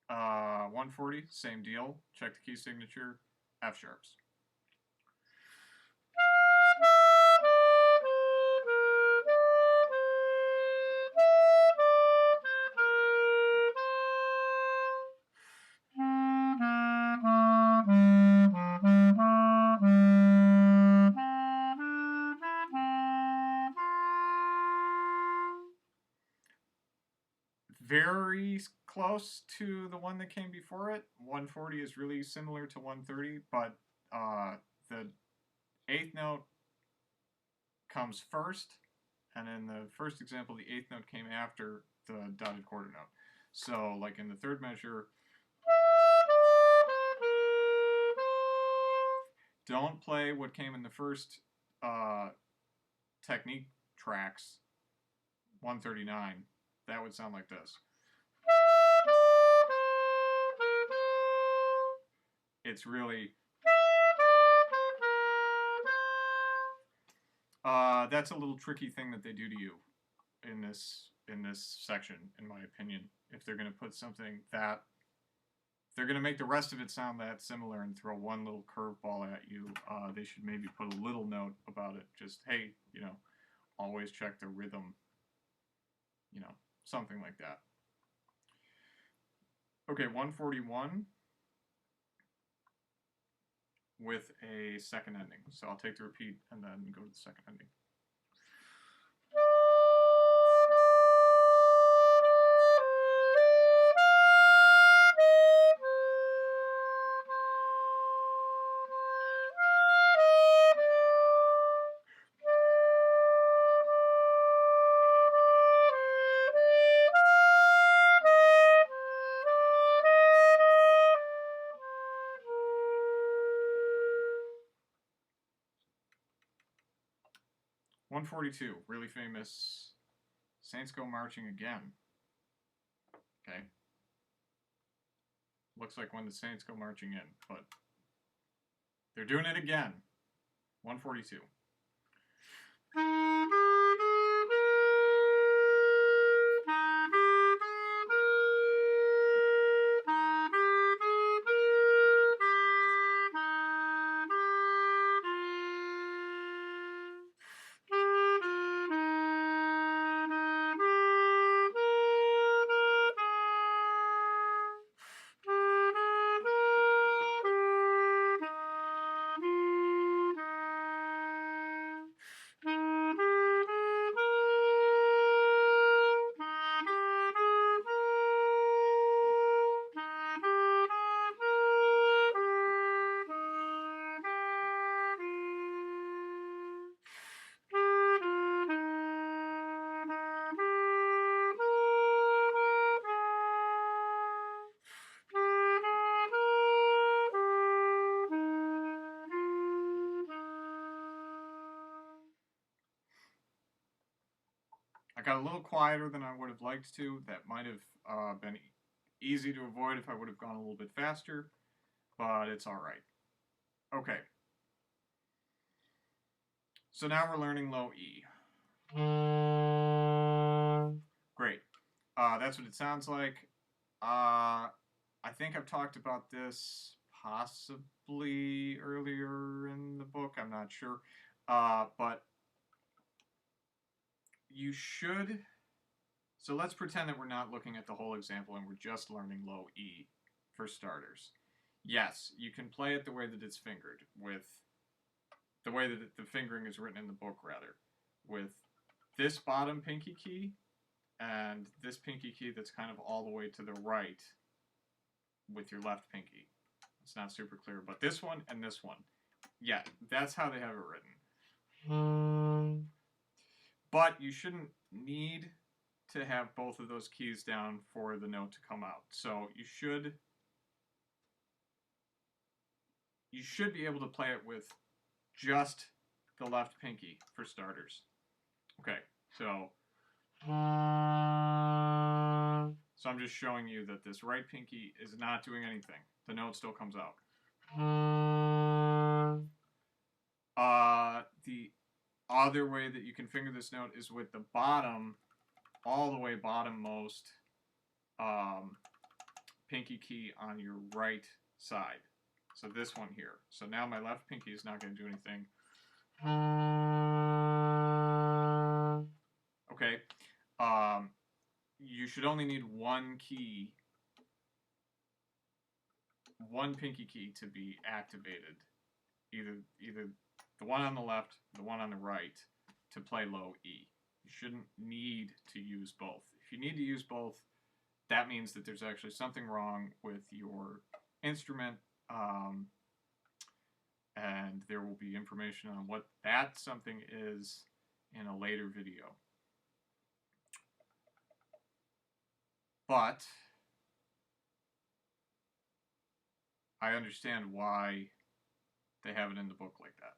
140, same deal. Check the key signature, F sharps. very close to the one that came before it. 140 is really similar to 130, but the eighth note comes first, and in the first example, the eighth note came after the dotted quarter note. So, like in the third measure, don't play what came in the first technique tracks, 139. That would sound like this. It's really... that's a little tricky thing that they do to you in this section, in my opinion. If they're going to put something that... they're going to make the rest of it sound that similar and throw one little curveball at you, they should maybe put a little note about it. Just, hey, you know, always check the rhythm. You know, something like that. Okay, 141 with a second ending. So I'll take the repeat and then go to the second ending. .142, really famous. Saints Go Marching Again. Okay. Looks like when the Saints go marching in, but they're doing it again. 142. I got a little quieter than I would have liked to. That might have been easy to avoid if I would have gone a little bit faster, but it's all right. Okay. So now we're learning low E. Great. That's what it sounds like. I think I've talked about this possibly earlier in the book. I'm not sure. But you should... So let's pretend that we're not looking at the whole example and we're just learning low E for starters. Yes, you can play it the way that it's fingered, with the way that the fingering is written in the book, rather, with this bottom pinky key and this pinky key that's kind of all the way to the right with your left pinky. It's not super clear, but this one and this one. Yeah, that's how they have it written. But you shouldn't need to have both of those keys down for the note to come out. So you should be able to play it with just the left pinky for starters. Okay, so I'm just showing you that this right pinky is not doing anything. The note still comes out. The other way that you can finger this note is with the bottom, all the way bottommost pinky key on your right side. So this one here. So now my left pinky is not going to do anything. Okay. You should only need one key, one pinky key to be activated. Either the one on the left, the one on the right, to play low E. You shouldn't need to use both. If you need to use both, that means that there's actually something wrong with your instrument, and there will be information on what that something is in a later video. But I understand why they have it in the book like that.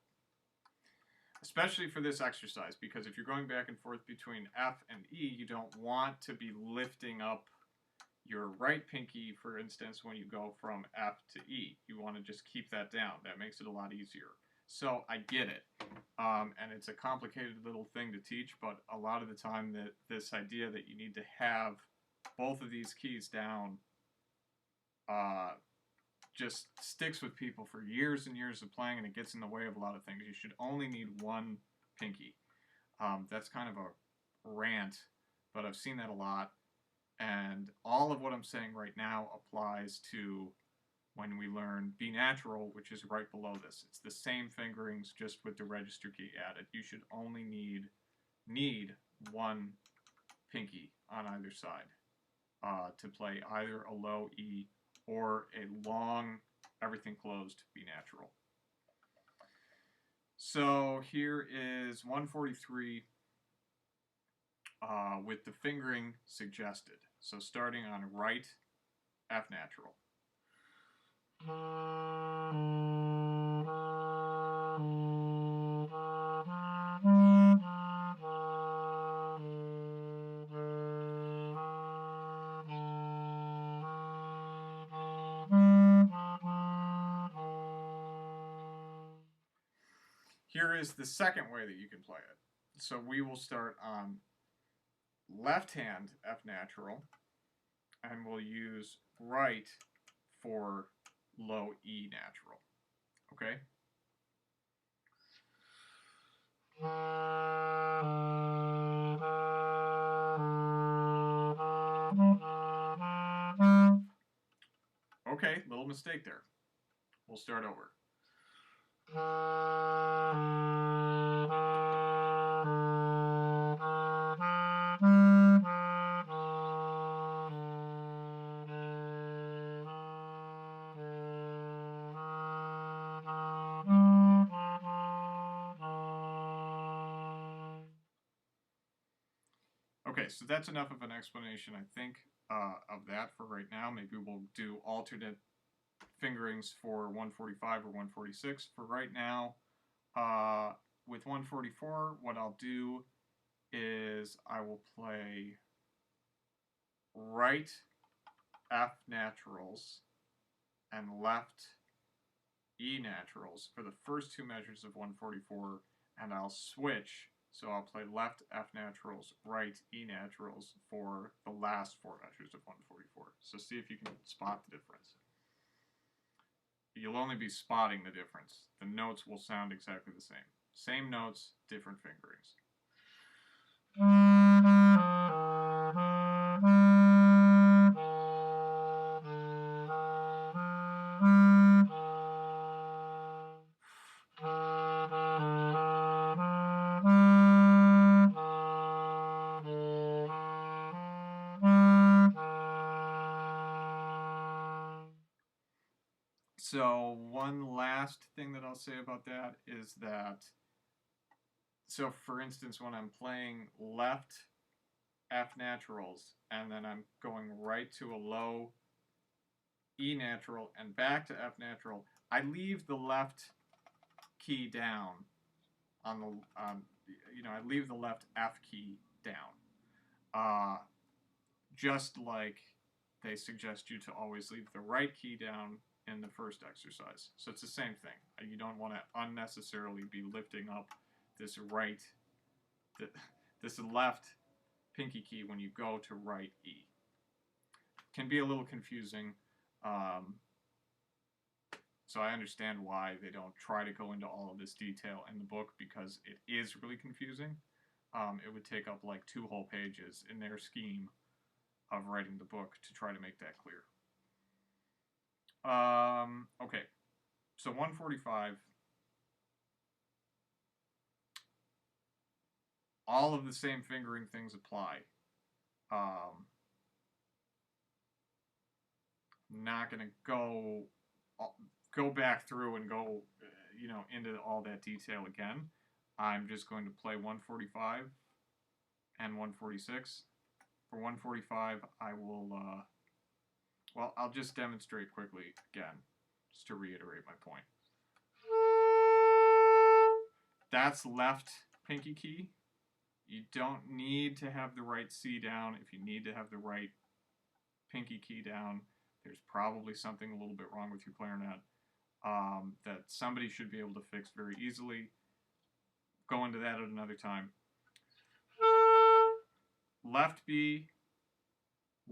Especially for this exercise, because if you're going back and forth between F and E, you don't want to be lifting up your right pinky, for instance, when you go from F to E. You want to just keep that down. That makes it a lot easier. So I get it. And it's a complicated little thing to teach, but a lot of the time that this idea that you need to have both of these keys down just sticks with people for years and years of playing, and it gets in the way of a lot of things. You should only need one pinky. That's kind of a rant, but I've seen that a lot. And all of what I'm saying right now applies to when we learn B natural, which is right below this. It's the same fingerings, just with the register key added. You should only need one pinky on either side to play either a low E or a long, everything closed B natural. So here is 143 with the fingering suggested. So starting on right F natural. Here is the second way that you can play it. So we will start on left hand F natural, and we'll use right for low E natural. Okay? Okay, little mistake there. We'll start over. Okay, so that's enough of an explanation, I think, of that for right now. Maybe we'll do alternate fingerings for 145 or 146. For right now, with 144, what I'll do is I will play right F naturals and left E naturals for the first two measures of 144, and I'll switch. So I'll play left F naturals, right E naturals for the last four measures of 144. So see if you can spot the difference. You'll only be spotting the difference. The notes will sound exactly the same. Same notes, different fingerings. So one last thing that I'll say about that is that, so for instance, when I'm playing left F naturals and then I'm going right to a low E natural and back to F natural, I leave the left key down on the, I leave the left F key down. Just like they suggest you to always leave the right key down in the first exercise. So it's the same thing. You don't want to unnecessarily be lifting up this this left pinky key when you go to right E. Can be a little confusing. So I understand why they don't try to go into all of this detail in the book, because it is really confusing. It would take up like 2 whole pages in their scheme of writing the book to try to make that clear. Okay, so 145. All of the same fingering things apply. Not going to go back through and go, into all that detail again. I'm just going to play 145 and 146. For 145, I will, I'll just demonstrate quickly again, just to reiterate my point. That's left pinky key. You don't need to have the right C down. If you need to have the right pinky key down, there's probably something a little bit wrong with your clarinet that somebody should be able to fix very easily. Go into that at another time. Left B,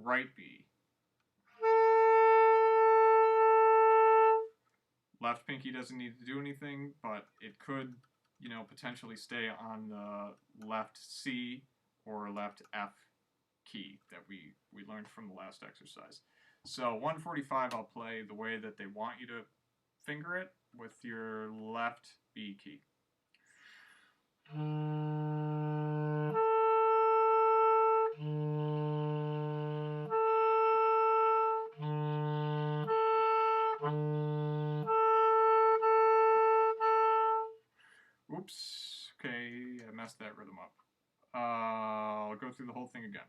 right B. Left pinky doesn't need to do anything, but it could, potentially stay on the left C or left F key that we learned from the last exercise. So 145, I'll play the way that they want you to finger it with your left B key. Oops, okay, I messed that rhythm up. I'll go through the whole thing again.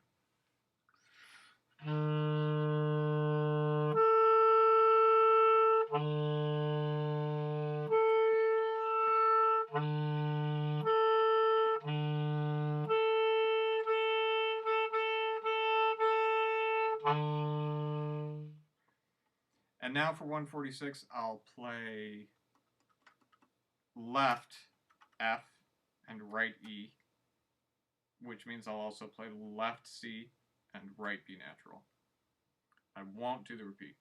And now for 146, I'll play left F and right E, which means I'll also play left C and right B natural. I won't do the repeat.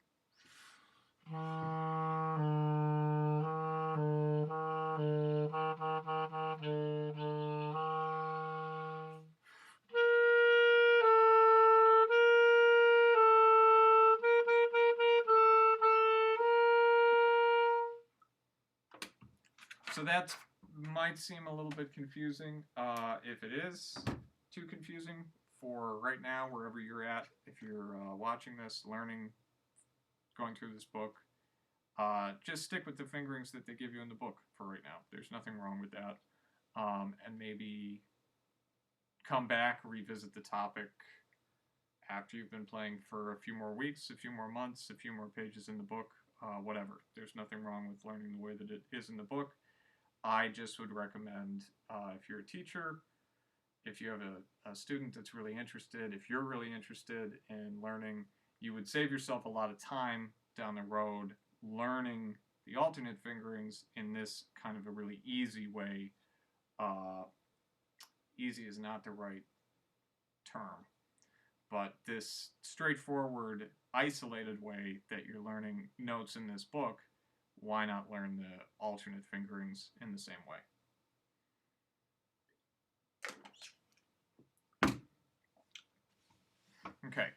So that might seem a little bit confusing. If it is too confusing for right now, wherever you're at, if you're watching this, learning, going through this book, just stick with the fingerings that they give you in the book for right now. There's nothing wrong with that. And maybe come back, revisit the topic after you've been playing for a few more weeks, a few more months, a few more pages in the book, whatever. There's nothing wrong with learning the way that it is in the book. I just would recommend, if you're a teacher, if you have a student that's really interested, if you're really interested in learning, you would save yourself a lot of time down the road learning the alternate fingerings in this kind of a really easy way. Easy is not the right term, but this straightforward, isolated way that you're learning notes in this book, why not learn the alternate fingerings in the same way? Okay.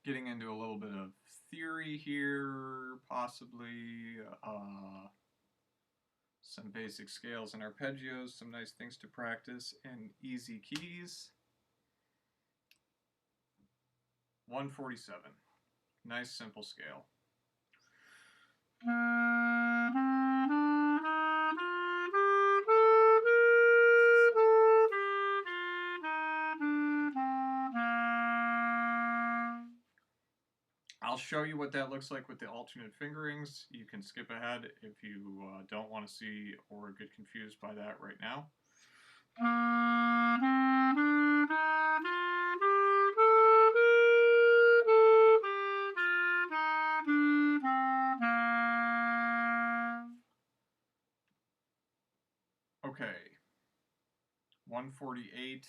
Getting into a little bit of theory here, possibly. Some basic scales and arpeggios, some nice things to practice, and easy keys. 147. Nice, simple scale. I'll show you what that looks like with the alternate fingerings. You can skip ahead if you don't want to see or get confused by that right now. Okay, 148.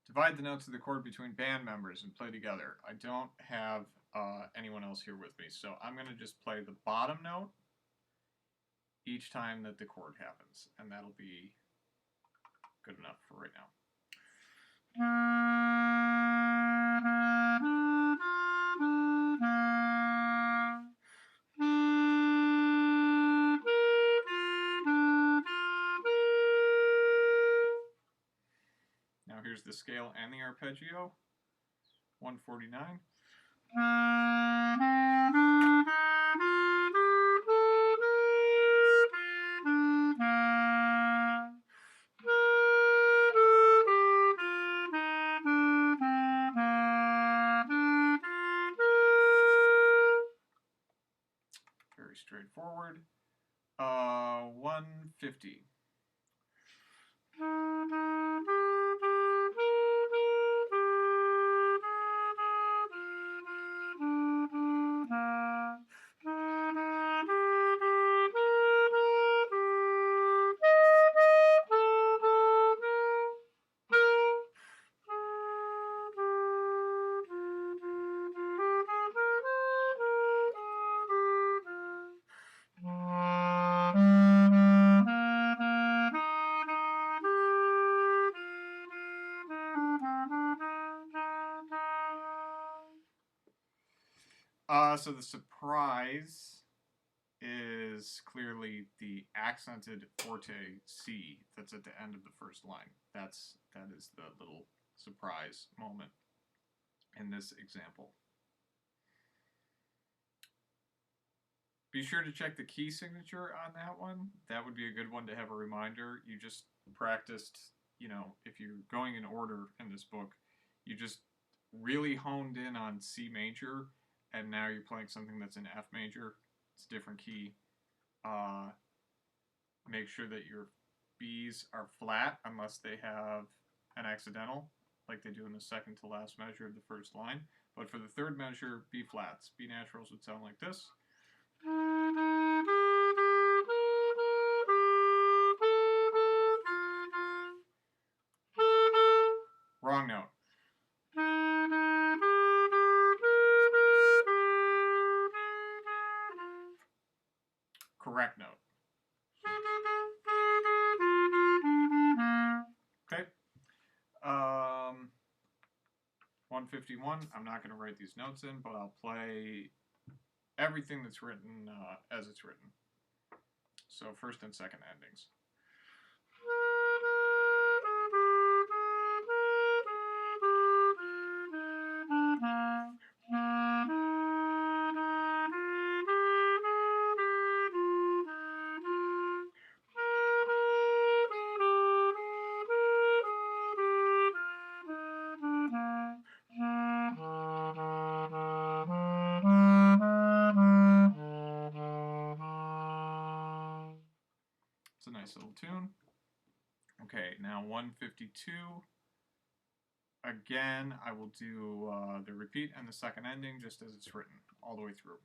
Divide the notes of the chord between band members and play together. I don't have anyone else here with me, so I'm going to just play the bottom note each time that the chord happens, and that'll be good enough for right now. here's the scale and the arpeggio. 149. Very straightforward. 150. So the surprise is clearly the accented forte C that's at the end of the first line. That is the little surprise moment in this example. Be sure to check the key signature on that one. That would be a good one to have a reminder. You just practiced, if you're going in order in this book, you just really honed in on C major, and now you're playing something that's in F major. It's a different key. Make sure that your B's are flat unless they have an accidental, like they do in the second to last measure of the first line. But for the third measure, B flats. B naturals would sound like this. Wrong note. Correct note. Okay. 151. I'm not going to write these notes in, but I'll play everything that's written as it's written. So first and second endings. It's a nice little tune. Okay, now 152. Again, I will do the repeat and the second ending just as it's written, all the way through.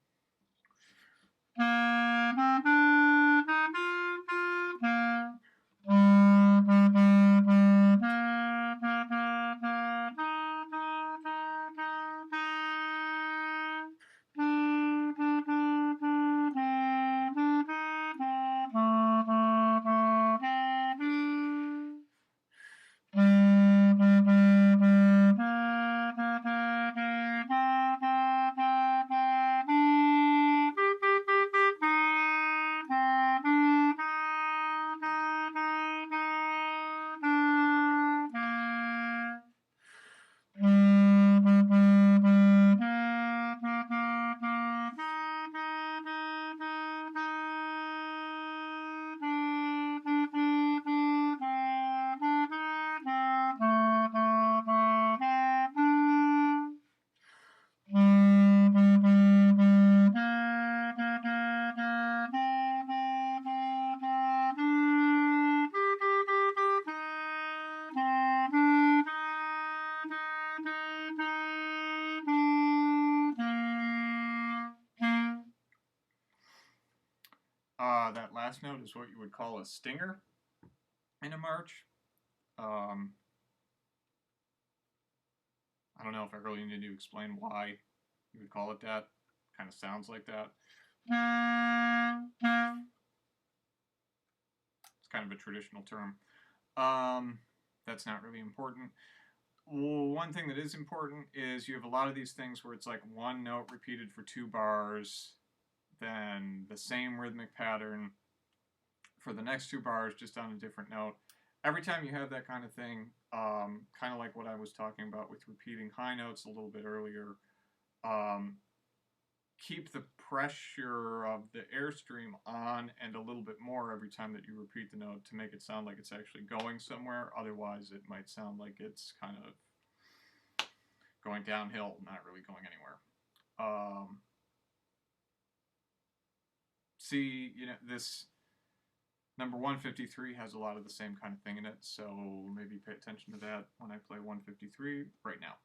That last note is what you would call a stinger in a march. I don't know if I really need to explain why you would call it that. Kind of sounds like that. It's kind of a traditional term. That's not really important. Well, one thing that is important is you have a lot of these things where it's like one note repeated for 2 bars, then the same rhythmic pattern for the next 2 bars just on a different note. every time you have that kind of thing, kind of like what I was talking about with repeating high notes a little bit earlier, um, keep the pressure of the airstream on and a little bit more every time that you repeat the note to make it sound like it's actually going somewhere. Otherwise, it might sound like it's kind of going downhill, not really going anywhere. See, this number 153 has a lot of the same kind of thing in it, so maybe pay attention to that when I play 153 right now.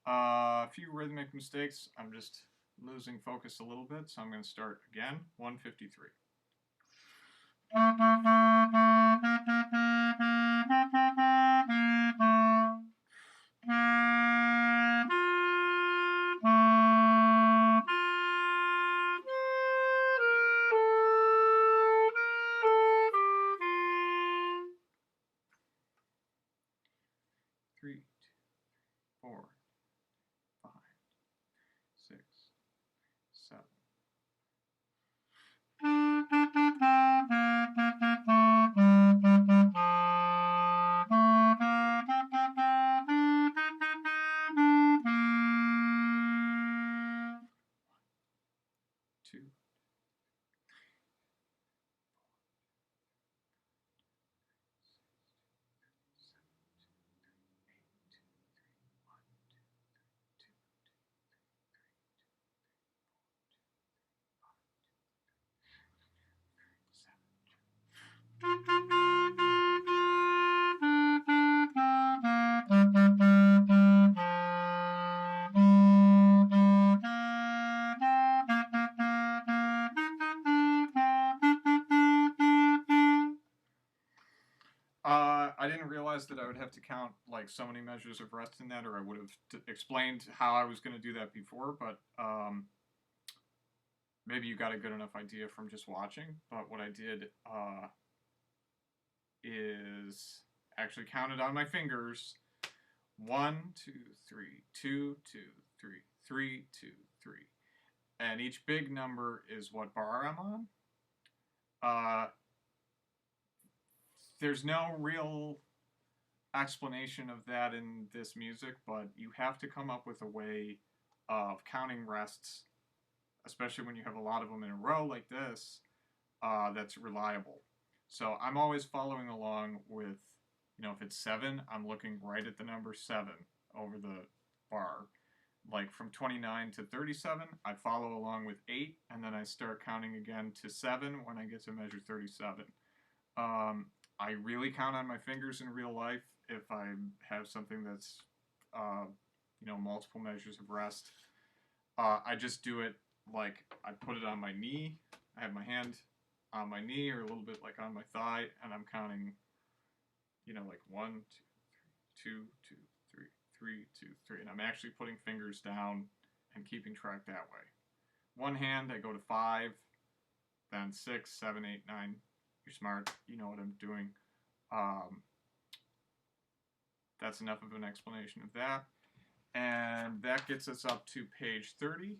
A few rhythmic mistakes. I'm just losing focus a little bit, so I'm going to start again. 153. Three, 4, 5, 6, 7. Two, I didn't realize that I would have to count like so many measures of rest in that, or I would have explained how I was going to do that before. But maybe you got a good enough idea from just watching. But what I did is actually counted on my fingers. 1, 2, 3, 2, 2, 3, 3, 2, 3, and each big number is what bar I'm on. There's no real explanation of that in this music, but you have to come up with a way of counting rests, especially when you have a lot of them in a row like this, that's reliable. So I'm always following along with, if it's 7, I'm looking right at the number 7 over the bar. Like from 29 to 37, I follow along with 8, and then I start counting again to 7 when I get to measure 37. I really count on my fingers in real life if I have something that's, multiple measures of rest. I just do it like I put it on my knee. I have my hand on my knee or a little bit like on my thigh, and I'm counting, like 1, 2, 2, 2, 3, 2, 3, and I'm actually putting fingers down and keeping track that way. One hand, I go to 5, then 6, 7, 8, 9. You're smart. You know what I'm doing. That's enough of an explanation of that. And that gets us up to page 30.